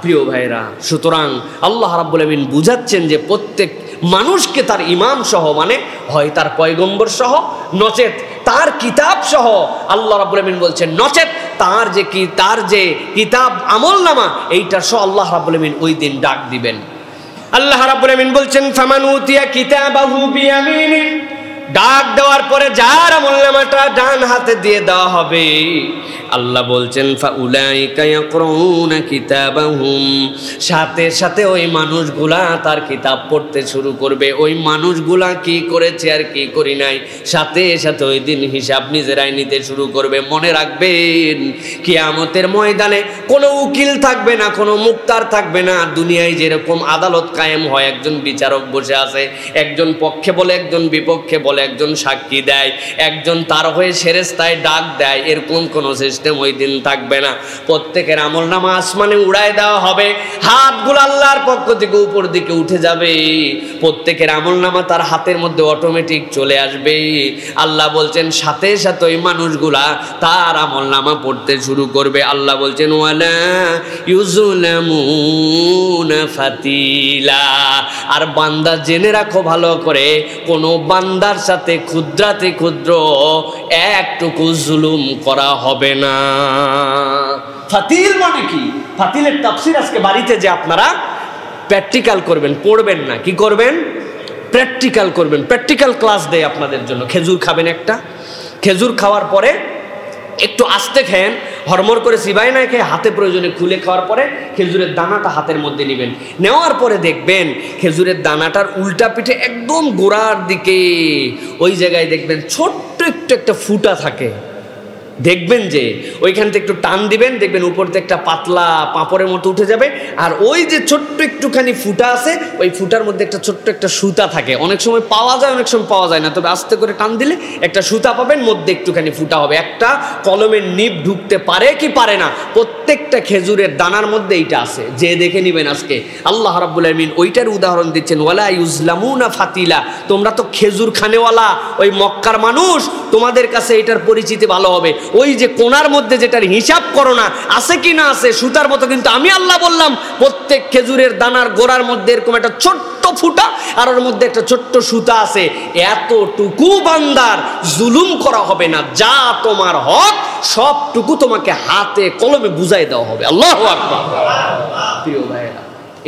প্রিয় ভাইরা, সুতরাং আল্লাহ রাব্বুল আলামিন বুঝাচ্ছেন যে প্রত্যেক মানুষকে তার ইমাম সহ, মানে হয় তার পয়গম্বর সহ, নচেত তার কিতাব সহ, আল্লাহ রাব্বুল আলামিন বলছেন নচেত তার যে কিতাব আমলনামা এইটা সহ আল্লাহ রাব্বুল আলামিন ওই দিন ডাক দিবেন। আল্লাহ রাব্বুল আলামিন বলছেন, ফামান উতিয়া কিতাবাহু বিয়ামিনি, ডাক দেওয়ার পরে যার আমলনামাটা ডান হাতে দিয়ে দেওয়া হবে, আল্লাহ বলছেন ফাউলাইকা ইয়াকরাউনা কিতাবাহুম, সাথে সাথে ওই মানুষগুলা তার কিতাব পড়তে শুরু করবে। ওই মানুষগুলা কি করেছে আর কি করি নাই সাথে সাথে ওই দিন হিসাব নিজেরাই নিতে শুরু করবে। মনে রাখবেন, কিয়ামতের ময়দানে কোনো উকিল থাকবে না, কোনো মুক্তার থাকবে না। দুনিয়ায় যেরকম আদালত কায়েম হয়, একজন বিচারক বসে আছে, একজন পক্ষে বলে একজন বিপক্ষে বলে, একজন সাক্ষী দেয়, একজন তার হয়ে ফেরেশতায় ডাক দেয়, এরকম কোনো সিস্টেম ওই দিন থাকবে না। প্রত্যেকের আমলনামা আসমানে উড়ায় দেওয়া হবে, হাতগুলো আল্লাহর পক্ষ থেকে উপর দিকে উঠে যাবে, প্রত্যেকের আমলনামা তার হাতের মধ্যে অটোমেটিক চলে আসবে। আল্লাহ বলছেন সাথে সাথে ওই মানুষগুলা তার আমলনামা পড়তে শুরু করবে। আল্লাহ বলছেন ওয়ালা ইউজলামুনা ফাতিলা, আর বান্দা জেনে রাখো ভালো করে, কোনো বান্দার সাথে ক্ষুদ্রাতে ক্ষুদ্র একটুকু জুলুম করা হবে না। ফাতিল মানে কি? ফাতিলের তাফসীর আজকে বাড়িতে যে আপনারা প্র্যাকটিক্যাল করবেন, পড়বেন না, কি করবেন? প্র্যাকটিক্যাল করবেন। প্র্যাকটিক্যাল ক্লাস দেয় আপনাদের জন্য। খেজুর খাবেন, একটা খেজুর খাওয়ার পরে একটু আস্তে খেন, হরমর করে চিবাই না খেয়ে হাতে প্রয়োজনে খুলে খাওয়ার পরে খেজুরের দানাটা হাতের মধ্যে নেবেন। নেওয়ার পরে দেখবেন খেজুরের দানাটার উল্টা পিঠে একদম গোড়ার দিকে ওই জায়গায় দেখবেন ছোট্ট একটু একটা ফুটা থাকে। দেখবেন যে ওইখান থেকে একটু টান দিবেন, দেখবেন উপর থেকে একটা পাতলা পাঁপড়ের মতো উঠে যাবে, আর ওই যে ছোট্ট একটুখানি ফুটা আছে, ওই ফুটার মধ্যে একটা ছোট্ট একটা সুতা থাকে। অনেক সময় পাওয়া যায়, অনেক সময় পাওয়া যায় না, তবে আস্তে করে টান দিলে একটা সুতা পাবেন, মধ্যে একটুখানি ফুটা হবে। একটা কলমের নিব ঢুকতে পারে কি পারে না? প্রত্যেকটা খেজুরের দানার মধ্যে এইটা আছে, যে দেখে নিবেন আজকে। আল্লাহ রাব্বুল আলামিন ওইটার উদাহরণ দিচ্ছেন, ওয়ালা ইউজলামুনা ফাতিলা, তোমরা তো খেজুর খানেওয়ালা ওই মক্কার মানুষ, তোমাদের কাছে এটার পরিচিতি ভালো হবে। ওই যে কোনার মধ্যে যেটার হিসাব করো না আছে কি না আছে, সুতার মতো, কিন্তু আমি আল্লাহ বললাম প্রত্যেক খেজুরের দানার গোড়ার মধ্যে এরকম একটা ছোট্ট ফুটা আর ওর মধ্যে একটা ছোট্ট সুতা আছে। এতটুকু বান্দার জুলুম করা হবে না, যা তোমার হক সবটুকু তোমাকে হাতে কলমে বুঝাই দেওয়া হবে। আল্লাহু আকবার। প্রিয় ভাইরা,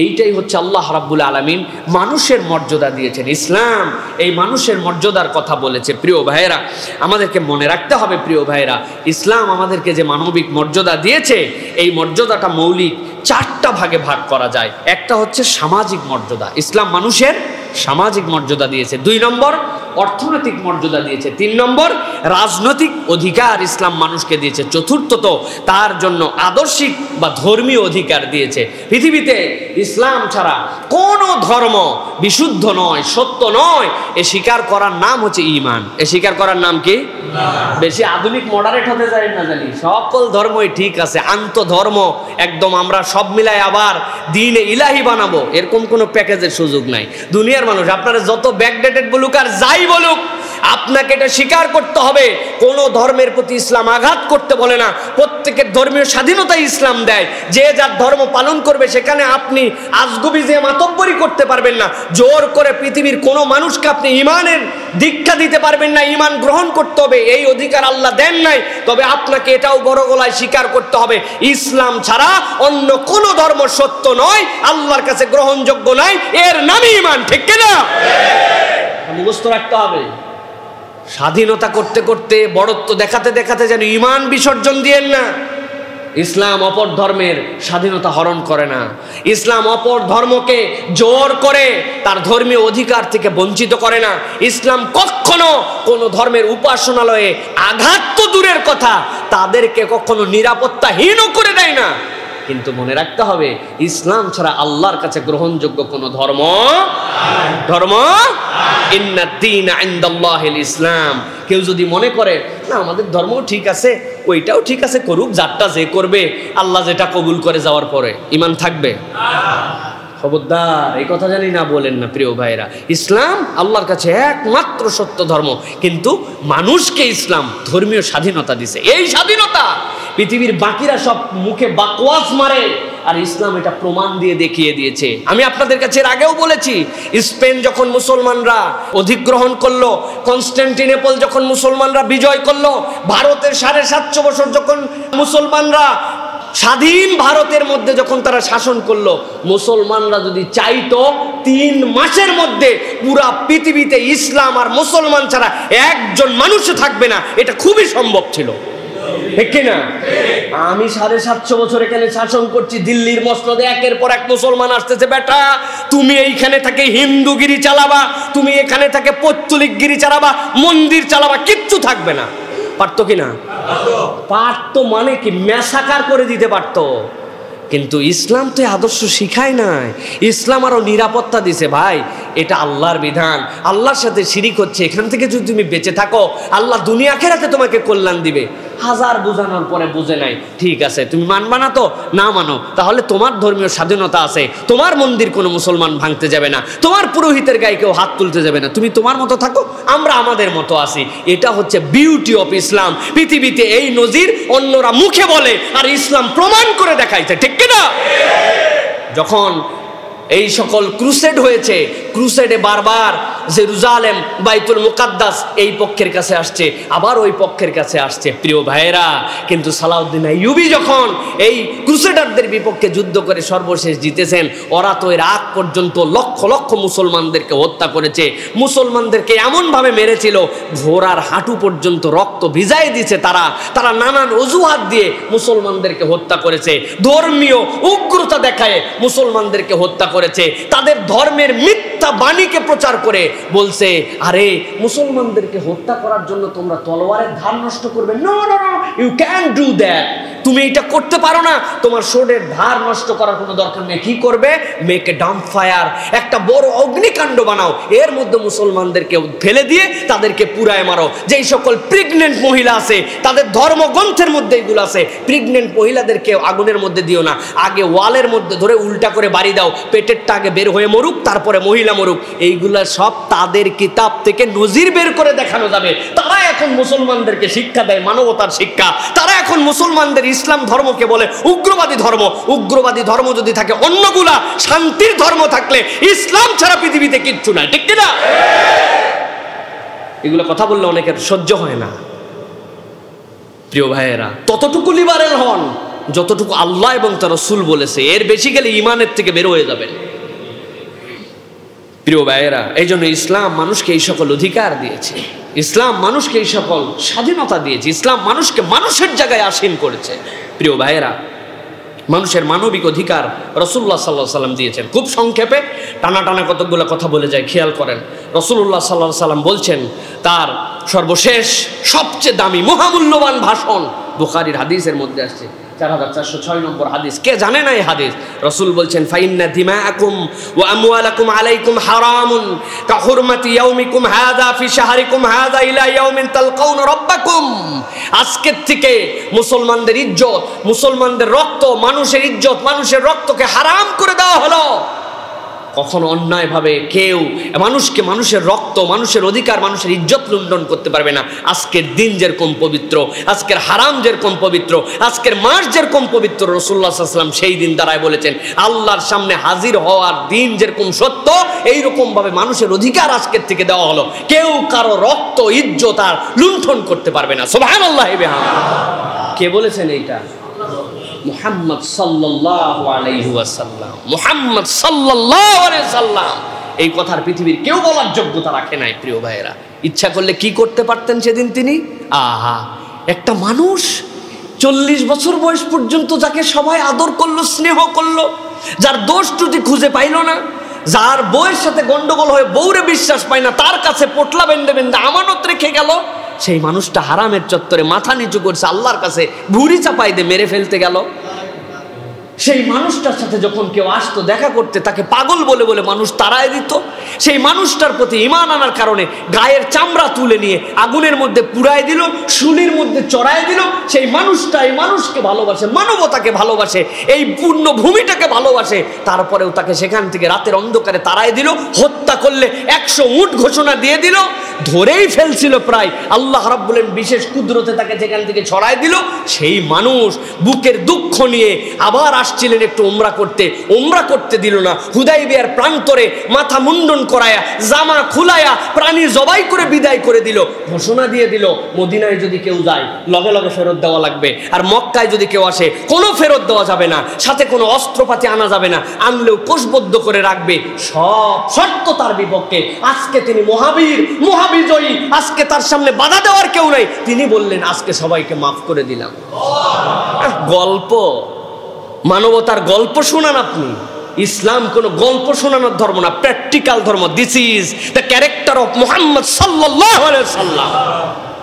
এইটাই হচ্ছে আল্লাহ রাব্বুল আলামিন মানুষের মর্যাদা দিয়েছেন। ইসলাম এই মানুষের মর্যাদার কথা বলেছে। প্রিয় ভাইরা, আমাদেরকে মনে রাখতে হবে প্রিয় ভাইরা, ইসলাম আমাদেরকে যে মানবিক মর্যাদা দিয়েছে, এই মর্যাদাটা মৌলিক 4টা ভাগে ভাগ করা যায়। একটা হচ্ছে সামাজিক মর্যাদা, ইসলাম মানুষের সামাজিক মর্যাদা দিয়েছে। 2 নম্বর অর্থনৈতিক মর্যাদা দিয়েছে। 3 নম্বর রাজনৈতিক অধিকার ইসলাম মানুষকে দিয়েছে। চতুর্থত তার জন্য আদর্শিক বা ধর্মীয় অধিকার দিয়েছে। পৃথিবীতে ইসলাম ছাড়া কোনো ধর্ম বিশুদ্ধ নয়, সত্য নয়, এ স্বীকার করার নাম হচ্ছে ঈমান। এ স্বীকার করার নাম কি? বেশি আধুনিক মডারেট হতে যাই না জানি, সকল ধর্মই ঠিক আছে, আন্তধর্ম একদম আমরা সব মিলাই আবার দ্বীনে ইলাহি বানাবো, এরকম কোনো প্যাকেজের সুযোগ নাই। দুনিয়ার মানুষ আপনারা যত ব্যাকডেটেড বলুক আর যাই বলুক, আপনাকে এটা স্বীকার করতে হবে, কোনো ধর্মের প্রতি ইসলাম আঘাত করতে বলে না। প্রত্যেকের ধর্মীয় স্বাধীনতা ইসলাম দেয়, যে যার ধর্ম পালন করবে সেখানে আপনি আজগুবি যে মাতব্বরি করতে পারবেন না। জোর করে পৃথিবীর কোনো মানুষকে আপনি ঈমানের দীক্ষা দিতে পারবেন না, ঈমান গ্রহণ করতে হবে, এই অধিকার আল্লাহ দেন নাই। তবে আপনাকে এটাও বড় গলায় স্বীকার করতে হবে, ইসলাম ছাড়া অন্য কোনো ধর্ম সত্য নয়, আল্লাহর কাছে গ্রহণযোগ্য নয়, এর নামই ঈমান। ঠিক কিনা? মুখস্থ রাখতে হবে। স্বাধীনতা করতে করতে, বড়ত্ব দেখাতে দেখাতে যেন ঈমান বিসর্জন দিয়েন না। ইসলাম অপর ধর্মের স্বাধীনতা হরণ করে না। ইসলাম অপর ধর্মকে জোর করে তার ধর্মীয় অধিকার থেকে বঞ্চিত করে না। ইসলাম কখনো কোনো ধর্মের উপাসনালয়ে আঘাত তো দূরের কথা, তাদেরকে কখনো নিরাপত্তাহীনও করে দেয় না। কিন্তু মনে রাখতে হবে, ইসলাম ছাড়া আল্লাহর কাছে গ্রহণযোগ্য কোনো ধর্ম ইন্নাদ-দীনা ইনদাল্লাহিল ইসলাম। কেউ যদি মনে করে না আমাদের ধর্মও ঠিক আছে, ওইটাও ঠিক আছে, করুক, যারটা যে করবে, আল্লাহ যেটা কবুল করে যাওয়ার পরে ঈমান থাকবে, খবরদার এই কথা জানি না বলেন না। প্রিয় ভাইরা, ইসলাম আল্লাহর কাছে একমাত্র সত্য ধর্ম, কিন্তু মানুষকে ইসলাম ধর্মীয় স্বাধীনতা দিছে। এই স্বাধীনতা পৃথিবীর বাকিরা সব মুখে বাকওয়াস মারে, আর ইসলাম এটা প্রমাণ দিয়ে দেখিয়ে দিয়েছে। আমি আপনাদের কাছে এর আগেও বলেছি, স্পেন যখন মুসলমানরা অধিগ্রহণ করলো, কনস্টান্টিনোপল যখন মুসলমানরা বিজয় করলো, ভারতের 750 বছর যখন মুসলমানরা স্বাধীন ভারতের মধ্যে যখন তারা শাসন করলো, মুসলমানরা যদি চাইতো 3 মাসের মধ্যে পুরা পৃথিবীতে ইসলাম আর মুসলমান ছাড়া একজন মানুষও থাকবে না, এটা খুবই সম্ভব ছিল। ঠিক কিনা? আমি 750 বছর এখানে শাসন করছি, দিল্লির মসনদে একের পর এক মুসলমান আসতেছে, বেটা তুমি এইখানে থেকে হিন্দুগিরি চালাবা, তুমি এখানে থেকে পৌত্তলিকগিরি চালাবা, মন্দির চালাবা, কিচ্ছু থাকবে না। পারতো কিনা? পারতো মানে কি, ম্যাসাকার করে দিতে পারতো। কিন্তু ইসলাম তো আদর্শ শিখায় নাই, ইসলাম আরো নিরাপত্তা দিছে। ভাই এটা আল্লাহর বিধান, আল্লাহর সাথে শিরিক হচ্ছে, এখান থেকে যদি তুমি বেঁচে থাকো, আল্লাহ দুনিয়া আখিরাতে তোমাকে কল্যাণ দিবে। হাজার বোঝানোর পরে বুঝে নাই, ঠিক আছে তুমি মানবা না তো না মানো, তাহলে তোমার ধর্মীয় স্বাধীনতা আছে, তোমার মন্দির কোনো মুসলমান ভাঙতে যাবে না, তোমার পুরোহিতের গায়ে কেউ হাত তুলতে যাবে না, তুমি তোমার মতো থাকো, আমরা আমাদের মতো আছি। এটা হচ্ছে বিউটি অফ ইসলাম। পৃথিবীতে এই নজির অন্যরা মুখে বলে, আর ইসলাম প্রমাণ করে দেখাইছে। ঠিক কিনা? যখন এই সকল ক্রুসেড হয়েছে, ক্রুসেডে বারবার জেরুজালেম, বাইতুল মুকাদ্দাস এই পক্ষের কাছে আসছে, আবার ওই পক্ষের কাছে আসছে। প্রিয় ভাইয়েরা, কিন্তু সালাউদ্দিন আইয়ুবী যখন এই ক্রুসেডারদের বিপক্ষে যুদ্ধ করে সর্বশেষ জিতেছেন, ওরা তো এর আগ পর্যন্ত লক্ষ লক্ষ মুসলমানদেরকে হত্যা করেছে, মুসলমানদেরকে এমনভাবে মেরেছিল ঘোড়ার হাঁটু পর্যন্ত রক্ত ভিজাই দিয়েছে। তারা নানান অজুহাত দিয়ে মুসলমানদেরকে হত্যা করেছে, ধর্মীয় উগ্রতা দেখায় মুসলমানদেরকে হত্যা করেছে, তাদের ধর্মের মিথ্যা উল্টা বাণীকে প্রচার করে বলছে, আরে মুসলমানদেরকে হত্যা করার জন্য তোমরা তলোয়ারের ধার নষ্ট করবে। No no no, you can do that. তুমি এটা করতে পারো না, তোমার সোর্ডের ধার নষ্ট করার কোনো দরকার নেই। কি করবে? মেক এ ডাম্প ফায়ার, একটা বড় অগ্নিকাণ্ড বানাও, এর মধ্যে মুসলমানদেরকে ফেলে দিয়ে তাদেরকে পুরায় মারো। যেই সকল প্রেগনেন্ট মহিলা আছে, তাদের ধর্মগ্রন্থের মধ্যে এগুলো আছে, প্রেগনেন্ট মহিলাদেরকে আগুনের মধ্যে দিও না, আগে ওয়ালের মধ্যে ধরে উল্টা করে বাড়ি দাও, পেটেরটা আগে বের হয়ে মরুক, তারপরে মহিলা মরুক। এইগুলা সব তাদের কিতাব থেকে নজির বের করে দেখানো যাবে। তারা এখন মুসলমানদেরকে শিক্ষা দেয় মানবতার শিক্ষা। তারা এখন মুসলমানদের ইসলাম ধর্মকে বলে উগ্রবাদী ধর্ম। উগ্রবাদী ধর্ম যদি থাকে, অন্যগুলা শান্তির ধর্ম থাকলে ইসলাম ছাড়া পৃথিবীতে কিচ্ছু নাই, ঠিক কিনা? এগুলো কথা বললে অনেকের সহ্য হয় না। প্রিয় ভাইয়েরা, ততটুকু লিবারেল হন যতটুকু আল্লাহ এবং তার রাসূল বলেছে, এর বেশি গেলে ইমানের থেকে বের হয়ে যাবেন। প্রিয় ভাইয়েরা, এই জন্য ইসলাম মানুষকে এই সকল অধিকার দিয়েছে, ইসলাম মানুষকে এই সকল স্বাধীনতা দিয়েছে, ইসলাম মানুষকে মানুষের জায়গায় আসীন করেছে। প্রিয় ভাইয়েরা, মানুষের মানবিক অধিকার রাসূলুল্লাহ সাল্লাল্লাহু আলাইহি ওয়াসাল্লাম দিয়েছেন। খুব সংক্ষেপে টানা টানা কতগুলো কথা বলে যায়, খেয়াল করেন। রাসূলুল্লাহ সাল্লাল্লাহু আলাইহি ওয়াসাল্লাম বলছেন, তার সর্বশেষ সবচেয়ে দামি মহামূল্যবান ভাষণ বুখারীর হাদিসের মধ্যে আসছে, 4406 নম্বর হাদিস। কে জানে না এই হাদিস? রাসূল বলছেন, ফাইন্না দিমাআকুম ওয়া আমওয়ালাকুম আলাইকুম হারামুন কাহুরমাতি ইয়াউমিকুম হাযা ফি শাহরিকুম হাযা ইলা ইয়াউমিন তালকাউনা রাব্বাকুম। আজকের থেকে মুসলমানদের ইজ্জত, মুসলমানদের রক্ত, মানুষের ইজ্জত, মানুষের রক্তকে হারাম করে দেওয়া হলো। কখনো অন্যায়ভাবে কেউ মানুষকে, মানুষের রক্ত, মানুষের অধিকার, মানুষের ইজ্জত লুণ্ঠন করতে পারবে না। আজকের দিন যেরকম পবিত্র, আজকের হারাম যেরকম পবিত্র, আজকের মাস যেরকম পবিত্র, রাসূলুল্লাহ সাল্লাল্লাহু আলাইহি ওয়াসাল্লাম সেই দিন দাঁড়ায় বলেছেন, আল্লাহর সামনে হাজির হওয়ার দিন যেরকম সত্য, এইরকম ভাবে মানুষের অধিকার আজকের থেকে দেওয়া হলো। কেউ কারো রক্ত, ইজ্জত আর লুণ্ঠন করতে পারবে না। সুবহানাল্লাহি ওয়া বিহামদিহি। কে বলেছেন এইটা? মুহাম্মদ সাল্লাল্লাহু আলাইহি ওয়াসাল্লাম। মুহাম্মদ সাল্লাল্লাহু আলাইহি ওয়াসাল্লাম। এই কথার পৃথিবীর কেউ বলার যোগ্যতা রাখে নাই। প্রিয় ভাইয়েরা, ইচ্ছা করলে কি করতে পারতেন সেদিন তিনি? আহা, একটা মানুষ 40 বছর বয়স পর্যন্ত যাকে সবাই আদর করলো, স্নেহ করলো, যার দোষ ত্রুটি খুঁজে পাইল না, যার বউয়ের সাথে গন্ডগোল হয়ে বউরে বিশ্বাস পায় না, তার কাছে পোটলা বেঁধে বেঁধে আমানত রেখে গেল, সেই মানুষটা হারামের চত্বরে মাথা নিচু করছে, আল্লাহর কাছে ভুঁড়ি চাপাই দিয়ে মেরে ফেলতে গেল। সেই মানুষটার সাথে যখন কেউ আসতো দেখা করতে, তাকে পাগল বলে বলে মানুষ তাড়ায় দিত। সেই মানুষটার প্রতি ঈমান আনার কারণে গায়ের চামড়া তুলে নিয়ে আগুনের মধ্যে পুড়ায় দিল, শুলির মধ্যে চড়ায় দিল। সেই মানুষটা এই মানুষকে ভালোবাসে, মানবতাকে ভালোবাসে, এই পূর্ণ ভূমিটাকে ভালোবাসে, তারপরেও তাকে সেখান থেকে রাতের অন্ধকারে তাড়ায় দিল। হত্যা করলে 100 উট ঘোষণা দিয়ে দিল, ধরেই ফেলছিল প্রায়। আল্লাহ রাব্বুল আলামিন বিশেষ কুদরতে তাকে যেখান থেকে ছড়ায় দিল। সেই মানুষ বুকের দুঃখ নিয়ে আবার আসছিলেন একটু উমরা করতে, উমরা করতে দিল না। হুদাইবিয়ার প্রান্তরে মাথা মুন্ডন করায়া, জামা খুলায়া, প্রাণী জবাই করে বিদায় করে দিল। ঘোষণা দিয়ে দিল, মদিনায় যদি কেউ যায় লগে লগে ফেরত দেওয়া লাগবে, আর মক্কায় যদি কেউ আসে কোনো ফেরত দেওয়া যাবে না, সাথে কোনো অস্ত্রপাতি আনা যাবে না, আনলেও কোষবদ্ধ করে রাখবে। সব শর্ত তার বিপক্ষে। আজকে তিনি মহাবীর, মহাবিজয়ী, আজকে তার সামনে বাধা দেওয়ার কেউ নাই। তিনি বললেন, আজকে সবাইকে মাফ করে দিলাম। গল্প, মানবতার গল্প শোনান আপনি। ইসলাম কোন গল্প শোনানোর ধর্ম না, প্র্যাকটিক্যাল ধর্ম। This is the character of Muhammad সাল্লাল্লাহু আলাইহি ওয়াসাল্লাম।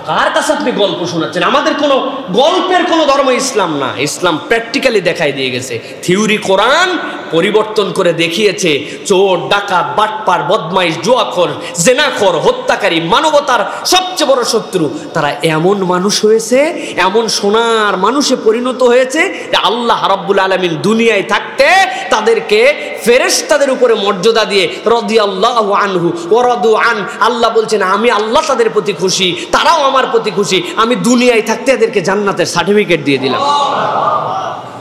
কার কাছে আপনি গল্প শোনাচ্ছেন? আমাদের কোনো গল্পের কোনো ধর্ম ইসলাম না। ইসলাম প্র্যাকটিক্যালি দেখাই দিয়ে গেছে। থিওরি কোরআন পরিবর্তন করে দেখিয়েছে। চোর, ডাকাত, বাটপার, বদমাইশ, জুয়াখোর, জেনাখোর, হত্যাকারী, মানবতার সবচেয়ে বড় শত্রু, তারা এমন মানুষ হয়েছে, এমন সোনার মানুষে পরিণত হয়েছে যে আল্লাহ রাব্বুল আলামিন দুনিয়ায় থাকতে তাদেরকে ফেরেশতাদের উপরে মর্যাদা দিয়ে রাদিয়াল্লাহু আনহু ওয়া রাদু আন, আল্লাহ বলছেন আমি আল্লাহ তাদের প্রতি খুশি, তারাও আমার প্রতি খুশি। আমি দুনিয়ায় থাকতে এদেরকে জান্নাতের সার্টিফিকেট দিয়ে দিলাম।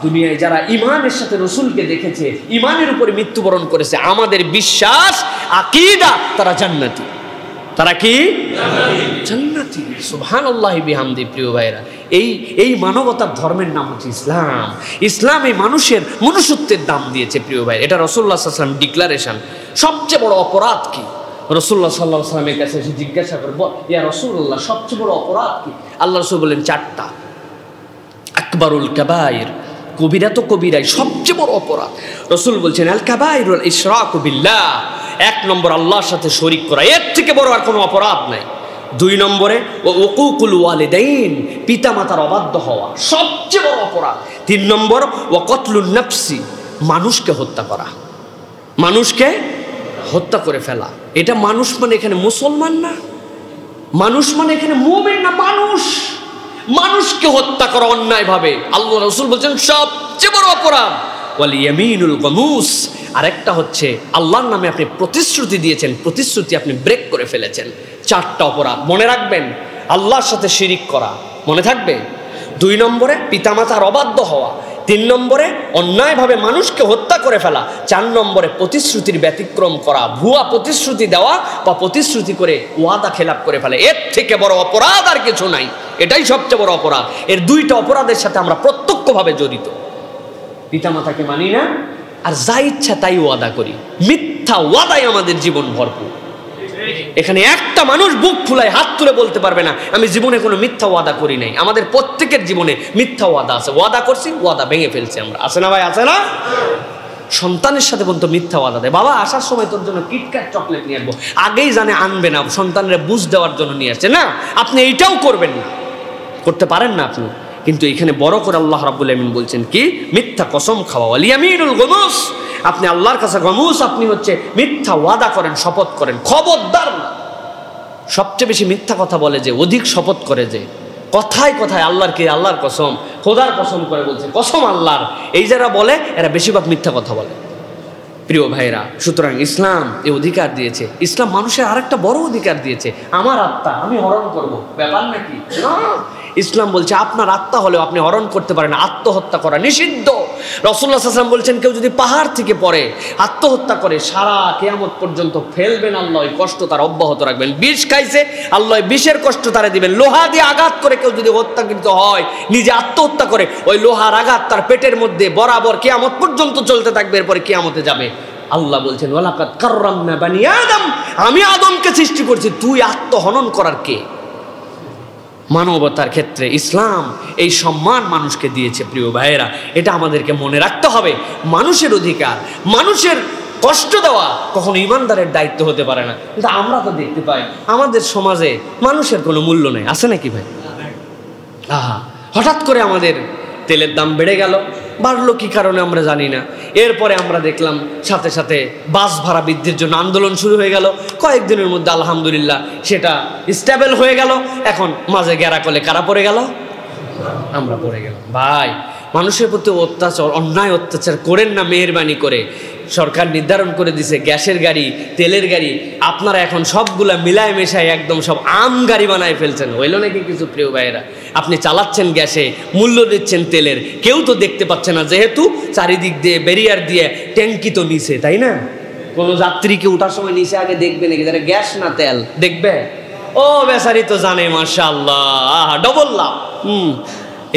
দুনিয়ায় যারা ঈমানের সাথে রাসূলকে দেখেছে, ঈমানের উপরে মৃত্যুবরণ করেছে, আমাদের বিশ্বাস, আকীদা, তারা জান্নাতি। তারা কি? জান্নাতি। সুবহানাল্লাহি বিহামদি। প্রিয় ভাইরা, এই মানবতার ধর্মের নাম হচ্ছে ইসলাম। ইসলাম এই মানুষের মনুষ্যত্বের দাম দিয়েছে। প্রিয় ভাই, এটা রাসূলুল্লাহ সাল্লাল্লাহু আলাইহি ওয়াসাল্লাম ডিক্লারেশন। সবচেয়ে বড় অপরাধ কি? রাসূলুল্লাহ সাল্লাল্লাহু আলাইহি ওয়াসাল্লামের কাছে এসে জিজ্ঞাসা করব, ইয়া রাসূলুল্লাহ, সবচেয়ে বড় অপরাধ কি? আল্লাহ রাসূল বলেন 4টা। আকবারুল কাবায়ের, কবিরা তো কবিরাই, সবচেয়ে বড় অপরাধ। রাসূল বলছেন আল কাবায়রুল ইশরাকু বিল্লাহ, এক নম্বর আল্লাহর সাথে শরীক করা, এর থেকে বড় আর কোনো অপরাধ নাই। 2 নম্বরে উকুকুল ওয়ালিদাইন, পিতামাতার অবাধ্য হওয়া সবচেয়ে বড় অপরাধ। 3 নম্বর ওয়াকতলুন নাফসি, মানুষকে হত্যা করা, মানুষকে হত্যা করে ফেলা। এটা মানুষ মানে এখানে মুসলমান না, মানুষ মানে এখানে মুমিন না, মানুষ, মানুষকে হত্যা করা অন্যায়ভাবে। আল্লাহ রাসূল বলছেন সবচেয়ে বড় অপরাধ। ওয়াল ইয়ামিনুল গামুস, আরেকটা হচ্ছে আল্লাহর নামে আপনি প্রতিশ্রুতি দিয়েছেন, প্রতিশ্রুতি আপনি ব্রেক করে ফেলেছেন। 4টা অপরাধ মনে রাখবেন। আল্লাহর সাথে শিরিক করা মনে থাকবে। 2 নম্বরে পিতামাতার অবাধ্য হওয়া। 3 নম্বরে অন্যায়ভাবে মানুষকে হত্যা করে ফেলা। 4 নম্বরে প্রতিশ্রুতির ব্যতিক্রম করা, ভুয়া প্রতিশ্রুতি দেওয়া বা প্রতিশ্রুতি করে ওয়াদা খেলাপ করে ফেলে। এর থেকে বড় অপরাধ আর কিছু নাই, এটাই সবচেয়ে বড় অপরাধ। এর 2টা অপরাধের সাথে আমরা প্রত্যক্ষভাবে জড়িত। পিতামাতাকে মানি না, আর যা ইচ্ছা তাই ওয়াদা করি, মিথ্যা ওয়াদাই আমাদের জীবন ভরপুর। এখানে একটা মানুষ বুক ফুলায় হাত তুলে বলতে পারবে না আমি জীবনে কোনো মিথ্যা ওয়াদা করি নাই। আমাদের প্রত্যেকের জীবনে মিথ্যা ওয়াদা আছে, ওয়াদা করছি, ওয়াদা ভেঙে ফেলছি আমরা। আছে না ভাই, আছে না? সন্তানের সাথে বলতো মিথ্যা ওয়াদা দেয়, বাবা আসার সময় তোর জন্য কিটক্যাট চকলেট নিয়ে আসবো, আগেই জানে আনবে না, সন্তানের বুঝ দেওয়ার জন্য নিয়ে আসছে। না, আপনি এইটাও করবেন না, করতে পারেন না আপনি। কিন্তু এখানে বড় করে আল্লাহ রাব্বুল আমিন বলছেন কি, মিথ্যা কসম খাওয়া। ওয়াল ইয়ামিনুল গামুস, আপনি আল্লাহর কাছে গামুস, আপনি হচ্ছে মিথ্যা ওয়াদা করেন, শপথ করেন। খবরদার না। সবচেয়ে বেশি মিথ্যা কথা বলে যে, অধিক শপথ করে যে, কথায় কথায় আল্লাহর কি, আল্লাহর কসম, খোদার কসম করে বলছে, কসম আল্লাহর, এই যারা বলে এরা বেশিরভাগ মিথ্যা কথা বলে। প্রিয় ভাইরা, সুতরাং ইসলাম এই অধিকার দিয়েছে। ইসলাম মানুষের আরেকটা বড় অধিকার দিয়েছে, আমার আত্মা আমি হরণ করব। ব্যাপার নাকি? না, ইসলাম বলছে আপনার আত্মা হলেও আপনি হরণ করতে পারেন, আত্মহত্যা করা নিষিদ্ধ। রাসূলুল্লাহ সাল্লাল্লাহু আলাইহি ওয়াসাল্লাম বলছেন, কেউ যদি পাহাড় থেকে পড়ে আত্মহত্যা করে, সারা কিয়ামত পর্যন্ত ফেলবেন আল্লাহ, কষ্ট তার অব্যাহত রাখবেন। বিষ খাইছে, আল্লাহ বিষের কষ্ট তারে দিবেন। লোহা দিয়ে আঘাত করে কেউ যদি হত্যাকৃত হয়, নিজে আত্মহত্যা করে, ওই লোহার আঘাত তার পেটের মধ্যে বরাবর কিয়ামত পর্যন্ত চলতে থাকবে, এরপরে কিয়ামতে যাবে। আল্লাহ বলছেন, ওয়ালাকাদ কাররামনা বানি আদম, আমি আদমকে সৃষ্টি করছি, তুই আত্মহনন করার কে? মানবতার ক্ষেত্রে ইসলাম এই সম্মান মানুষকে দিয়েছে। প্রিয় ভাইয়েরা, এটা আমাদেরকে মনে রাখতে হবে। মানুষের অধিকার, মানুষের কষ্ট দেওয়া কখনো ইমানদারের দায়িত্ব হতে পারে না। কিন্তু আমরা তো দেখতে পাই আমাদের সমাজে মানুষের কোনো মূল্য নেই, আছে নাকি ভাই? হঠাৎ করে আমাদের তেলের দাম বেড়ে গেল, বাড়লো কি কারণে আমরা জানি না। এরপরে আমরা দেখলাম সাথে সাথে বাস ভাড়া বৃদ্ধির জন্য আন্দোলন শুরু হয়ে গেল। কয়েকদিনের মধ্যে আলহামদুলিল্লাহ সেটা স্টেবল হয়ে গেল। এখন মাঝে গেরাকলে কারা পড়ে গেল? আমরা পড়ে গেলাম। ভাই, মানুষের প্রতি অত্যাচার, অন্যায় অত্যাচার করেন না মেহেরবানি করে। সরকার নির্ধারণ করে দিছে গ্যাসের গাড়ি, তেলের গাড়ি, আপনারা এখন সবগুলা মিলায় মেশায় একদম সব আম গাড়ি বানায় ফেলছেন। হইল নাকি কিছু? প্রিয় ভাইয়েরা, আপনি চালাচ্ছেন গ্যাসে, মূল্য দিচ্ছেন তেলের, কেউ তো দেখতে পাচ্ছে না, যেহেতু চারিদিক দিয়ে ব্যারিয়ার দিয়ে ট্যাঙ্কি তো নিচে, তাই না? কোনো যাত্রীকে ওঠার সময় নিচে আগে দেখবে নাকি তারা গ্যাস না তেল দেখবে? ও বেচারি তো জানে, মাশাআল্লাহ, ডবল লাভ।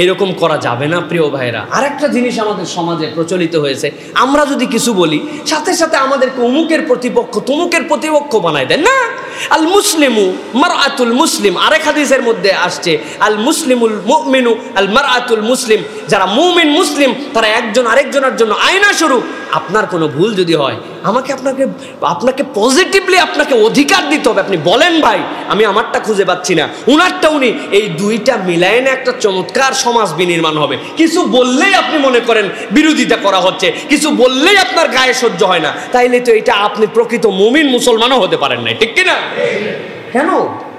এরকম করা যাবে না প্রিয় ভাইরা। আরেকটা জিনিস আমাদের সমাজে প্রচলিত হয়েছে, আমরা যদি কিছু বলি সাথে সাথে আমাদেরকে অমুকের প্রতিপক্ষ তমুকের প্রতিপক্ষ বানায় দেন। না, আল মুসলিমু মারআতুল মুসলিম, আরেক হাদিসের মধ্যে আসছে আল মুসলিমুল মুমিনু আল মারআতুল মুসলিম, যারা মুমিন মুসলিম তারা একজন আরেকজনের জন্য আয়না স্বরূপ। আপনার কোনো ভুল যদি হয় আপনাকে পজিটিভলি আপনাকে অধিকার দিতে হবে। আপনি বলেন, ভাই আমি আমারটা খুঁজে পাচ্ছি না, উনারটা উনি, এই দুইটা মিলায় না একটা চমৎকার সমাজ বিনির্মাণ হবে। কিছু বললেই আপনি মনে করেন বিরোধিতা করা হচ্ছে, কিছু বললেই আপনার গায়ে সহ্য হয় না, তাইলে তো এটা আপনি প্রকৃত মুমিন মুসলমানও হতে পারেন না, ঠিক কিনা? কেন?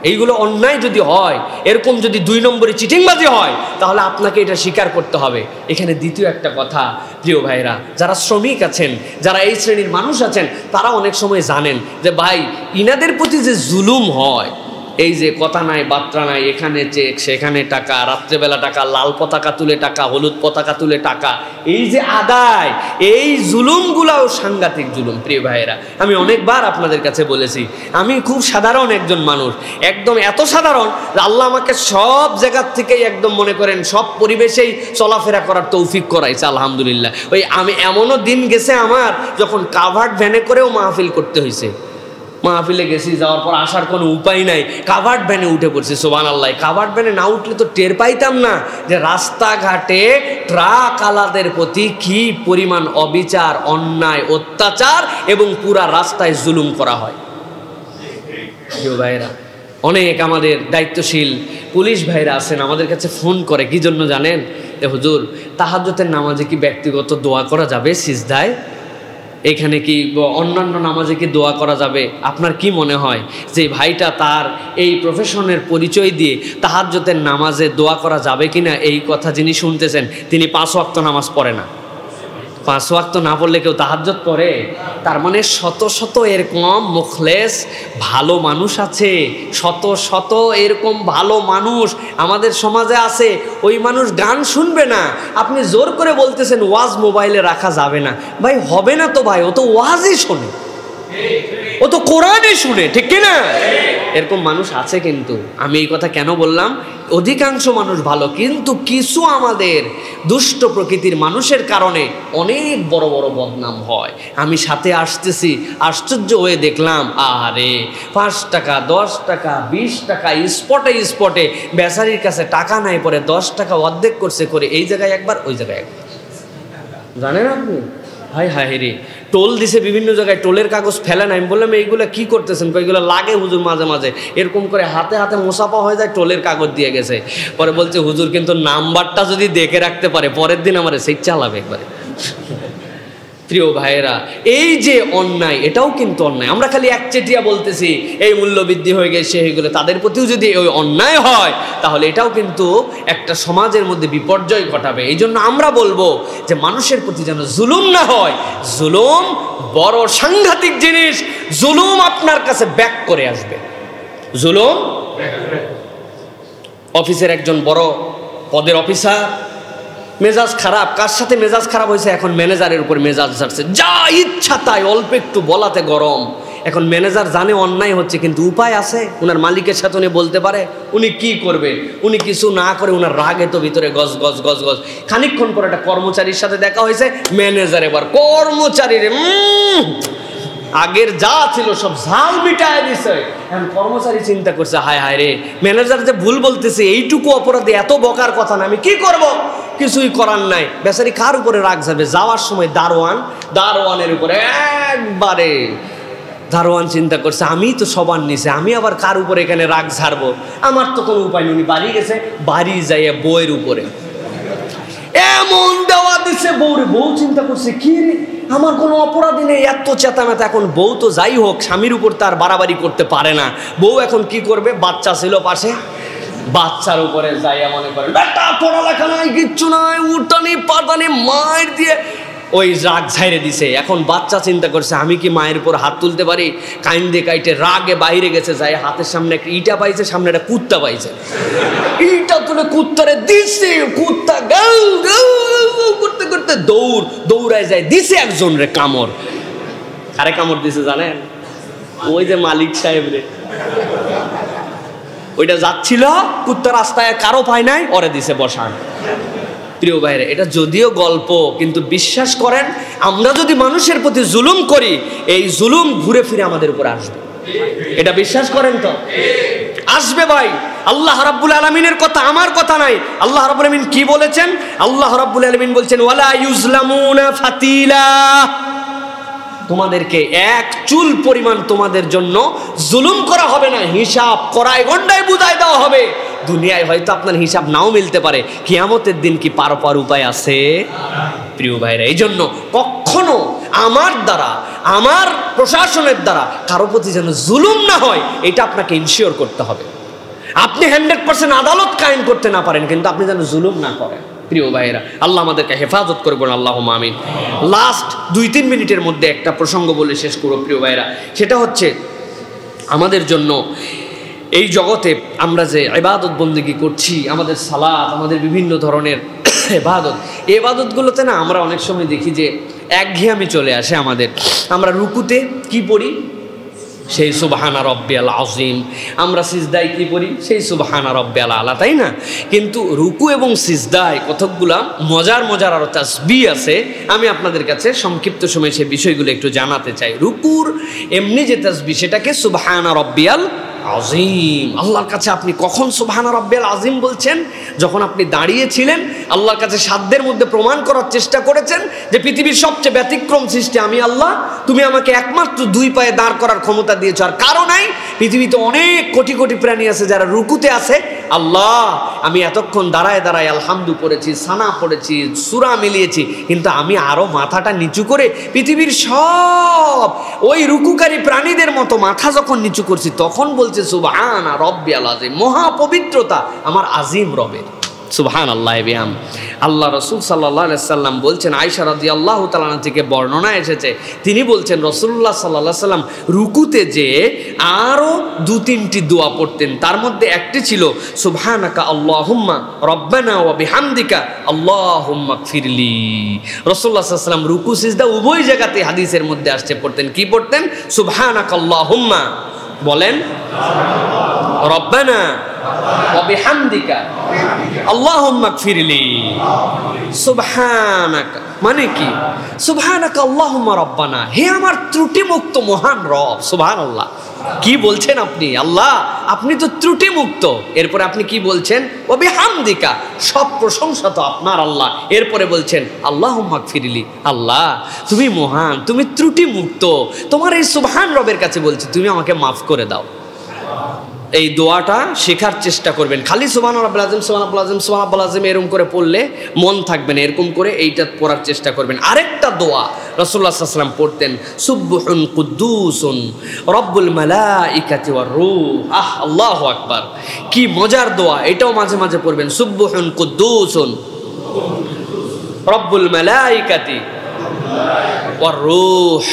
এইগুলো অন্যায় যদি হয়, এরকম যদি 2 নম্বরে চিটিংবাজি হয়, তাহলে আপনাকে এটা স্বীকার করতে হবে। এখানে দ্বিতীয় একটা কথা, প্রিয় ভাইরা, যারা শ্রমিক আছেন, যারা এই শ্রেণীর মানুষ আছেন, তারা অনেক সময় জানেন যে ভাই ইনাদের প্রতি যে জুলুম হয়, এই যে কথা নাই বার্তা নাই, এখানে চেক সেখানে টাকা, রাত্রেবেলা টাকা, লাল পতাকা তুলে টাকা, হলুদ পতাকা তুলে টাকা, এই যে আদায়, এই জুলুমগুলাও সাংঘাতিক জুলুম। প্রিয় ভাইয়েরা, আমি অনেকবার আপনাদের কাছে বলেছি, আমি খুব সাধারণ একজন মানুষ, একদম এত সাধারণ যে আল্লাহ আমাকে সব জায়গার থেকেই একদম মনে করেন সব পরিবেশেই চলাফেরা করার তৌফিক করাইছে, আলহামদুলিল্লাহ। ওই আমি এমনও দিন গেছে আমার যখন কাভার্ড ভ্যানে করেও মাহফিল করতে হয়েছে। মাহফিলে গেছি, যাওয়ার পর আসার কোনো উপায় নাই, কাভার্ড ভ্যানে উঠে পড়ছি। সুবহানাল্লাহ, কাভার্ড ভ্যানে না উঠলে তো টের পাইতাম না যে রাস্তাঘাটে ট্রাক আলাদের প্রতি কি পরিমাণ অবিচার, অন্যায়, অত্যাচার এবং পুরা রাস্তায় জুলুম করা হয়। প্রিয় ভাইরা, অনেক আমাদের দায়িত্বশীল পুলিশ ভাইরা আছেন, আমাদের কাছে ফোন করে কি জন্য জানেন? হুজুর, তাহাজ্জুদের নামাজে কি ব্যক্তিগত দোয়া করা যাবে সিজদায়? এখানে কি অন্যান্য নামাজে কি দোয়া করা যাবে? আপনার কি মনে হয় যে ভাইটা তার এই প্রফেশনের পরিচয় দিয়ে তাহাজ্জুদের নামাজে দোয়া করা যাবে কিনা এই কথা যিনি শুনতেছেন, তিনি 5 ওয়াক্ত নামাজ পড়ে না? 5 ওয়াক্ত না পড়লে কেউ তাহাজ্জুদ পড়ে? তার মানে শত শত এরকম মুখলেস ভালো মানুষ আছে, শত শত এরকম ভালো মানুষ আমাদের সমাজে আছে। ওই মানুষ গান শুনবে না, আপনি জোর করে বলতেছেন ওয়াজ মোবাইলে রাখা যাবে না। ভাই হবে না তো ভাই, ও তো ওয়াজই শোনে, ও তো কোরআনই শুনে, ঠিক কিনা? এরকম মানুষ আছে। কিন্তু আমি এই কথা কেন বললাম? অধিকাংশ মানুষ ভালো, কিন্তু কিছু আমাদের দুষ্ট প্রকৃতির মানুষের কারণে অনেক বড় বড় বদনাম হয়। আমি সাথে আসতেছি, আশ্চর্য হয়ে দেখলাম, আরে 5 টাকা, 10 টাকা, 20 টাকা স্পটে স্পটে বেচারির কাছে টাকা নাই, পরে 10 টাকা অর্ধেক করছে, করে এই জায়গায় একবার, ওই জায়গায় একবার। জানেন আপনি? হায় হায় রে, টোল দিছে বিভিন্ন জায়গায়, টোলের কাগজ ফেলে না। আমি বললাম এইগুলো কি করতেছেন? এইগুলো লাগে হুজুর মাঝে মাঝে, এরকম করে হাতে হাতে মোসাফা হয়ে যায়, টোলের কাগজ দিয়ে গেছে। পরে বলছে হুজুর কিন্তু নাম্বারটা যদি দেখে রাখতে পারে পরের দিন আমার সেই চালাবে একবারে। প্রিয় ভাইয়েরা, এই যে অন্যায়, এটাও কিন্তু অন্যায়। আমরা খালি একচেটিয়া বলতেছি এই মূল্য বৃদ্ধি হয়ে গেছে এগুলো, তাদের প্রতিও যদি ওই অন্যায় হয় তাহলে এটাও কিন্তু একটা সমাজের মধ্যে বিপর্যয় ঘটাবে। এই জন্য আমরা বলবো যে মানুষের প্রতি যেন জুলুম না হয়। জুলুম বড় সাংঘাতিক জিনিস, জুলুম আপনার কাছে ব্যাক করে আসবে। জুলুম, অফিসের একজন বড় পদের অফিসার, মেজাজ খারাপ, কার সাথে মেজাজ খারাপ হয়েছে? এখন ম্যানেজারের উপর মেজাজ ঝাড়ছে, যা ইচ্ছা তাই, অল্প একটু বলাতে গরম। এখন ম্যানেজার জানে অন্যায় হচ্ছে, কিন্তু উপায় আছে? উনার মালিকের সাথে উনি বলতে পারে, উনি কি করবে? উনি কিছু না করে উনার রাগে তো ভিতরে গজ গজ গজ গজ। খানিকক্ষণ পর একটা কর্মচারীর সাথে দেখা হয়েছে, ম্যানেজার এবার কর্মচারীর আগের যা ছিল সব ঝাল মিটায় দিছে। এখন কর্মচারী চিন্তা করছে, হায় হায় রে, ম্যানেজার যে ভুল বলতেছে, এইটুকু অপরাধে এত বকার কথা না, আমি কি করব? কিছুই করার নাই। বেচারি কার উপরে রাগ যাবে? যাওয়ার সময় দারোয়ানের উপরে একবারে। দারোয়ান চিন্তা করছে, আমি তো সবার নিচে, আমি আবার কার উপরে এখানে রাগ ঝাড়বো? আমার তো কোনো উপায় নেই। উনি বাড়ি গেছে, বাড়ি যাইয়া বউয়ের উপরে এমন দেওয়া দিছে বউরে। বউ চিন্তা করছে, কি রে, আমার কোনো অপরাধী নেই, এত চেতামেতা। এখন বউ তো যাই হোক স্বামীর উপর তার বাড়াবাড়ি করতে পারে না। বউ এখন কি করবে? বাচ্চা ছিল পাশে, বাচ্চার উপরে যাইয়া মনে করে বেটা পড়ালেখা নাই, কিচ্ছু নাই, উঠানি পাতানি মায়ের দিয়ে ওই রাগ ঝাইরে দিছে। এখন বাচ্চা চিন্তা করছে, আমি কি মায়ের উপর হাত তুলতে পারি? কাইন্দে কাইটে রাগে বাইরে গেছে, যাই হাতের সামনে একটা ইটা পাইছে, সামনে একটা কুত্তা পাইছে, ইটা তুলে কুত্তারে দিছে। কুত্তা গাউ গাউ করতে করতে দৌড়ায় যায়, দিছে একজন রে কামড়। কারে কামড় দিছে জানেন? ওই যে মালিক সাহেব রে। ওইটা যাচ্ছিল কুত্তা, রাস্তায় কারো পায় নাই, ওরে দিছে বসান। প্রিয় ভাইরা, এটা যদিও গল্প, কিন্তু বিশ্বাস করেন, আমরা যদি মানুষের প্রতি জুলুম করি, এই জুলুম ঘুরে ফিরে আমাদের উপর আসবে। এটা বিশ্বাস করেন তো? আসবে ভাই। আল্লাহ রাব্বুল আলামিনের কথা, আমার কথা নাই। আল্লাহ রাব্বুল আলামিন কি বলেছেন? আল্লাহ রাব্বুল আলামিন বলছেন, ওয়ালা ইউজলামুনা ফাতিলা। তোমাদেরকে এক চুল পরিমাণ তোমাদের জন্য জুলুম করা হবে না, হিসাব করায় গন্ডায় বুঝাই দেওয়া হবে। দুনিয়ায় হয়তো আপনার হিসাব নাও মিলতে পারে, কিয়ামতের দিন কি পার পার উপায় আছে? প্রিয় ভাইরা, এই জন্য কখনো আমার দ্বারা, আমার প্রশাসনের দ্বারা কারো প্রতি যেন জুলুম না হয়, এটা আপনাকে ইনশিওর করতে হবে। আপনি 100% আদালত কায়েম করতে না পারেন, কিন্তু আপনি যেন জুলুম না করেন। প্রিয় ভাইয়েরা, আল্লাহ আমাদেরকে হেফাজত করবেন, আল্লাহুম্মা আমিন। লাস্ট 2-3 মিনিটের মধ্যে একটা প্রসঙ্গ বলে শেষ করব প্রিয় ভাইয়েরা। সেটা হচ্ছে আমাদের জন্য এই জগতে আমরা যে ইবাদত বন্দেগী করছি, আমাদের সালাত, আমাদের বিভিন্ন ধরনের ইবাদত, এই ইবাদতগুলোতে না আমরা অনেক সময় দেখি যে একঘেয়েমি চলে আসে আমাদের। আমরা রুকুতে কি পড়ি? সেই সুবহানা রব্বিয়াল আযীম। আমরা সিজদায় কি পড়ি? সেই সুবহানা রব্বিয়াল আলা, তাই না? কিন্তু রুকু এবং সিজদায় কতকগুলা মজার মজার আরও তাসবিহ আছে। আমি আপনাদের কাছে সংক্ষিপ্ত সময়ে সেই বিষয়গুলো একটু জানাতে চাই। রুকুর এমনি যে তাসবিহ সেটাকে সুবহানা রব্বিয়াল আযীম। আল্লাহর কাছে আপনি কখন সুবহানা রব্বিয়াল আযীম বলছেন? যখন আপনি দাঁড়িয়েছিলেন, আল্লাহর কাছে সাধ্যের মধ্যে প্রমাণ করার চেষ্টা করেছেন যে পৃথিবীর সবচেয়ে ব্যতিক্রম সৃষ্টি আমি আল্লাহ, তুমি আমাকে একমাত্র দুই পায়ে দাঁড় করার ক্ষমতা দিয়েছ, আর কারো নাই। পৃথিবীতে অনেক কোটি কোটি প্রাণী আছে যারা রুকুতে আছে। আল্লাহ, আমি এতক্ষণ দাঁড়ায় দাঁড়ায় আলহামদু পড়েছি, সানা পড়েছি, সূরা মিলিয়েছি, কিন্তু আমি আরো মাথাটা নিচু করে পৃথিবীর সব ওই রুকুকারী প্রাণীদের মতো মাথা যখন নিচু করছি, তখন বলছে সুবহানা রব্বিয়াল আযীম, মহাপবিত্রতা আমার আজিম রবের। সুবহানাল্লাহ বিহাম। আল্লাহ রাসূল সাল্লাল্লাহু আলাইহি সাল্লাম বলছেন, আয়েশা রাদিয়াল্লাহু তাআলা আনহা থেকে বর্ণনা এসেছে, তিনি বলছেন রাসূলুল্লাহ সাল্লাল্লাহু আলাইহি সাল্লাম রুকুতে যে আরো দু তিনটি দোয়া পড়তেন, তার মধ্যে একটি ছিল সুবহানাকা আল্লাহুম্মা রব্বানা ওয়া বিহামদিকা আল্লাহুম্মা গফিরলি। রাসূলুল্লাহ সাল্লাল্লাহু আলাইহি সাল্লাম রুকু সিজদা উভয় জায়গাতে হাদিসের মধ্যে আসছে পড়তেন। কি পড়তেন? সুবহানাকা আল্লাহুম্মা, বলেন রব্বানা ওয়া বিহামদিকা আল্লাহুম্মা গফিরলি। সুবহানাকা মানে কি? সুবহানাকা আল্লাহুম্মা রব্বানা, হে আমার ত্রুটিমুক্ত মহান রব। সুবহানাল্লাহ, কি বলছেন আপনি? আল্লাহ, আপনি তো ত্রুটিমুক্ত। এরপরে আপনি কি বলছেন? ওয়া বিহামদিকা, সব প্রশংসা তো আপনার আল্লাহ। এরপরে বলছেন আল্লাহুম্মা গফিরলি, আল্লাহ তুমি মহান, তুমি ত্রুটিমুক্ত, তোমার এই সুবহান রবের কাছে বলছি তুমি আমাকে মাফ করে দাও। এই দোয়াটা শেখার চেষ্টা করবেন। খালি সুবহানা রাব্বিল আযীম, সুবহানা রাব্বিল আযীম, সুবহানা রাব্বিল আযীম এরকম করে পড়লে মন থাকবে না, এরকম করে এইটা পড়ার চেষ্টা করবেন। আরেকটা দোয়া রাসূলুল্লাহ সাল্লাল্লাহু আলাইহি ওয়াসাল্লাম পড়তেন, সুবহুন কুদ্দুসুন রব্বুল মালাইকাতি ওয়ার রূহ। আল্লাহু আকবার, কি মজার দোয়া! এটাও মাঝে মাঝে পড়বেন, সুবহুন কুদ্দুসুন রব্বুল মালাইকাতি ওয়ার রূহ।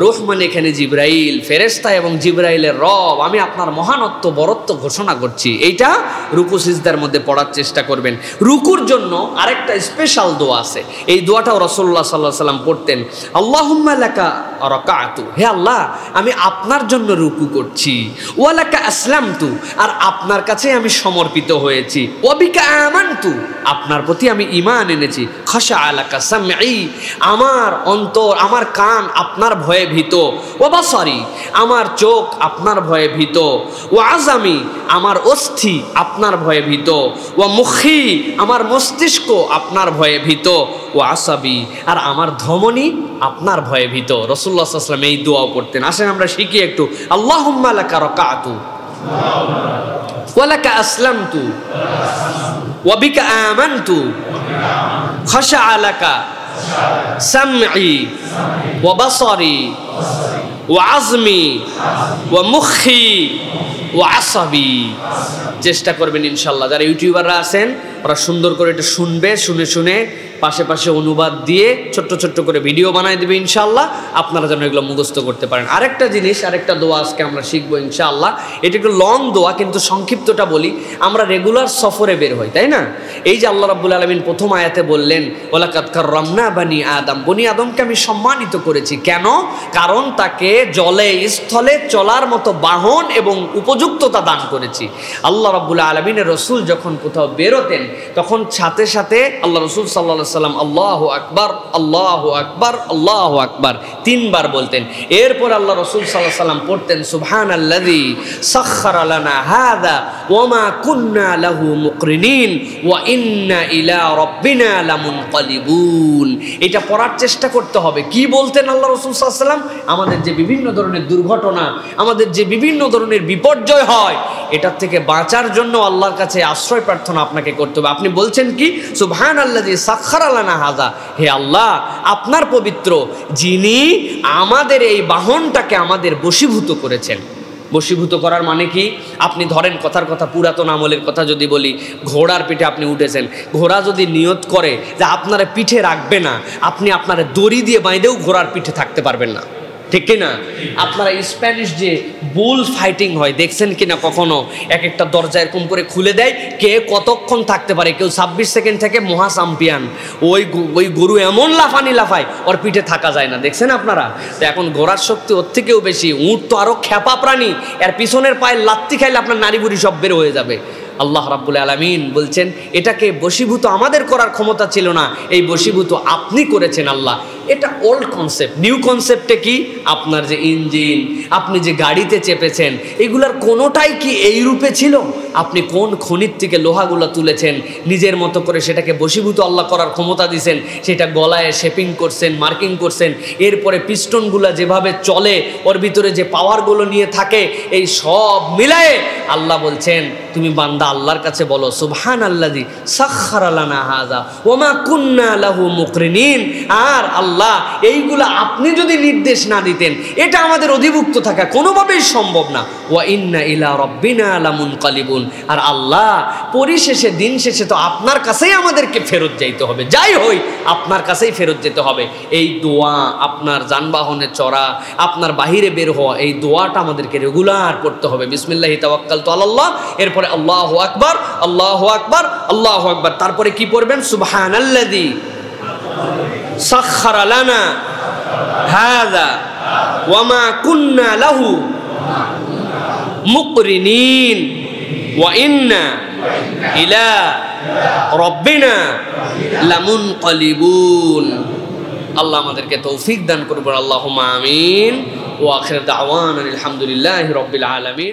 রূহ মানে এখানে জিবরাইল, ফেরেশতা এবং জিবরাইলের রব। আমি আপনার মহানত্ব বরত্ব ঘোষণা করছি। এইটা রুকু সিজদার মধ্যে পড়ার চেষ্টা করবেন। রুকুর জন্য আরেকটা স্পেশাল দোয়া আছে, এই দোয়াটাও রাসূলুল্লাহ সাল্লাল্লাহু আলাইহি ওয়াসাল্লাম পড়তেন, আল্লাহুম্মা লাকা রাকাতু, হে আল্লাহ আমি আপনার জন্য রুকু করছি, ওয়া লাকা আসলামতু, আর আপনার কাছে আমি সমর্পিত হয়েছি, ওয়া বিকা আমানতু, আপনার প্রতি আমি ঈমান এনেছি, খাশা লাকা সামঈ, আমার অন্তর, আমার কান আপনার ভয়ে ভীত, ও বাসারি, আমার চোখ আপনার ভয়ে ভীত, ও আজামি, আমার অস্থি আপনার ভয়ে ভীত, ও মুখী, আমার মস্তিষ্ক আপনার ভয়ে ভীত, ও আসাবি, আর আমার ধমনী আপনার ভয়ে ভীত। রাসূলুল্লাহ সাল্লাল্লাহু আলাইহি ওয়াসাল্লাম এই দোয়াও পড়তেন। আসেন আমরা শিখি একটু। আল্লাহুম্মা লাকা রাকাতু ওয়া লাকা আসলামতু ওয়া বিকা আমানতু খাশা লাকা সামঈ ওয়া বাসারি ওয়া আজমি ওয়া মুখী ওয়া আসাবি। চেষ্টা করবেন ইনশাআল্লাহ। যারা ইউটিউবাররা আছেন ওরা সুন্দর করে এটা শুনবে, শুনে শুনে পাশে পাশে অনুবাদ দিয়ে ছোট্ট ছোট্ট করে ভিডিও বানাই দেবে ইনশাআল্লাহ, আপনারা যেন এগুলো মুখস্থ করতে পারেন। আরেকটা জিনিস, আরেকটা দোয়া আজকে আমরা শিখবো ইনশাআল্লাহ। এটা একটু লং দোয়া, কিন্তু সংক্ষিপ্তটা বলি। আমরা রেগুলার সফরে বের হই, তাই না? এই যে আল্লাহ রাব্বুল আলামিন প্রথম আয়াতে বললেন, ওয়ালাকাদ কাররামনা বানি আদম, বনি আদমকে আমি সম্মানিত করেছি। কেন? কারণ তাকে জলে স্থলে চলার মতো বাহন এবং উপযুক্ততা দান করেছি। আল্লাহ রাব্বুল আলামিনের রাসূল যখন কোথাও বেরোতেন, তখন সাথে সাথে আল্লাহ রাসূল সাল্লাল্লাহু আলাইহি ওয়াসাল্লাম আল্লাহু আকবার, আল্লাহু আকবার, আল্লাহু আকবার তিনবার বলতেন। এরপর আল্লাহ রাসূল সাল্লাল্লাহু আলাইহি ওয়াসাল্লাম পড়তেন, সুবহানাল্লাযী সাখখারা লানা হাযা ওয়া মা কুন্না লাহু মুকরিনিন ওয়া ইন্না ইলা রাব্বিনা লামুনকালিবুন। এটা পড়ার চেষ্টা করতে হবে। কি বলতেন আল্লাহ রাসূল সাল্লাল্লাহু আলাইহি ওয়াসাল্লাম? আমাদের যে বিভিন্ন ধরনের দুর্ঘটনা, আমাদের যে বিভিন্ন ধরনের বিপর্যয় হয়, এটার থেকে বাঁচার জন্য আল্লাহর কাছে আশ্রয় প্রার্থনা আপনাকে করতে হবে। আপনি বলছেন কি? সুবহানাল্লাযী সাখখারা লানা হাযা, হে আল্লাহ আপনার পবিত্র, যিনি আমাদের এই বাহনটাকে আমাদের বশীভূত করেছেন। বশীভূত করার মানে কি? আপনি ধরেন, কথার কথা, পুরাতন আমলের কথা যদি বলি, ঘোড়ার পিঠে আপনি উঠেছেন, ঘোড়া যদি নিয়ত করে যে আপনারা পিঠে রাখবে না, আপনি আপনারা দড়ি দিয়ে বাইঁধেও ঘোড়ার পিঠে থাকতে পারবেন না, ঠিক কিনা? আপনারা স্প্যানিশ যে বুল ফাইটিং হয় দেখছেন কিনা কখনো? এক একটা দরজা এরকম করে খুলে দেয়, কে কতক্ষণ থাকতে পারে, কেউ 26 সেকেন্ড থেকে মহা চ্যাম্পিয়ন। ওই গরু এমন লাফানি লাফায় ওর পিঠে থাকা যায় না, দেখছেন আপনারা? তো এখন ঘোড়ার শক্তি ওর থেকেও বেশি, উট তো আরো খেপা প্রাণী, এর পিছনের পায়ে লাত্তি খাইলে আপনার নারী বুড়ি সব বের হয়ে যাবে। আল্লাহ রাব্বুল আলামিন বলছেন এটাকে বশীভূত আমাদের করার ক্ষমতা ছিল না, এই বশীভূত আপনি করেছেন আল্লাহ। এটা ওল্ড কনসেপ্ট। নিউ কনসেপ্টে কি? আপনার যে ইঞ্জিন, আপনি যে গাড়িতে চেপেছেন, এগুলার কোনোটাই কি এই রূপে ছিল? আপনি কোন খনির থেকে লোহাগুলো তুলেছেন, নিজের মতো করে সেটাকে বশীভূত আল্লাহ করার ক্ষমতা দিয়েছেন, সেটা গলায় শেপিং করছেন, মার্কিং করছেন, এরপরে পিস্টনগুলো যেভাবে চলে, ওর ভিতরে যে পাওয়ারগুলো নিয়ে থাকে, এই সব মিলায়ে আল্লাহ বলছেন তুমি বান্দা আল্লাহর কাছে বলো সুবহানাল্লাযী সাখখারা লানা হাযা ওয়া মা কুন্না লাহু মুকরিনিন। আর আল্লাহ এইগুলা আপনি যদি নির্দেশ না দিতেন, এটা আমাদের অধিভুক্ত থাকা কোনোভাবেই সম্ভব না। ওয়া ইন্না ইলা রাব্বিনা লামুনকালিবুন। আর আল্লাহ পরিশেষে, দিন শেষে তো আপনার কাছেই আমাদেরকে ফেরত যাইতে হবে, যাই হই আপনার কাছেই ফেরত যেতে হবে। এই দোয়া, আপনার যানবাহনে চড়া, আপনার বাহিরে বের হওয়া, এই দোয়াটা আমাদেরকে রেগুলার করতে হবে। বিসমিল্লাহি তাওয়াক্কালতু আলাল্লাহ, এরপরে আল্লাহু আকবার, আল্লাহু আকবার, আল্লাহু আকবার, তারপরে কি পড়বেন? সুবহানাল্লাযী সাখখারা লানা হাযা ওয়া মা কুন্না লাহু মুকরিনিন ওয়া ইন্না ইলা রাব্বিনা লামুনকালিবুন। আল্লাহ আমাদেরকে তৌফিক দান করুন, আল্লাহুম্মা আমিন। ওয়া আখির দাওয়ানা আলহামদুলিল্লাহি রাব্বিল আলামিন।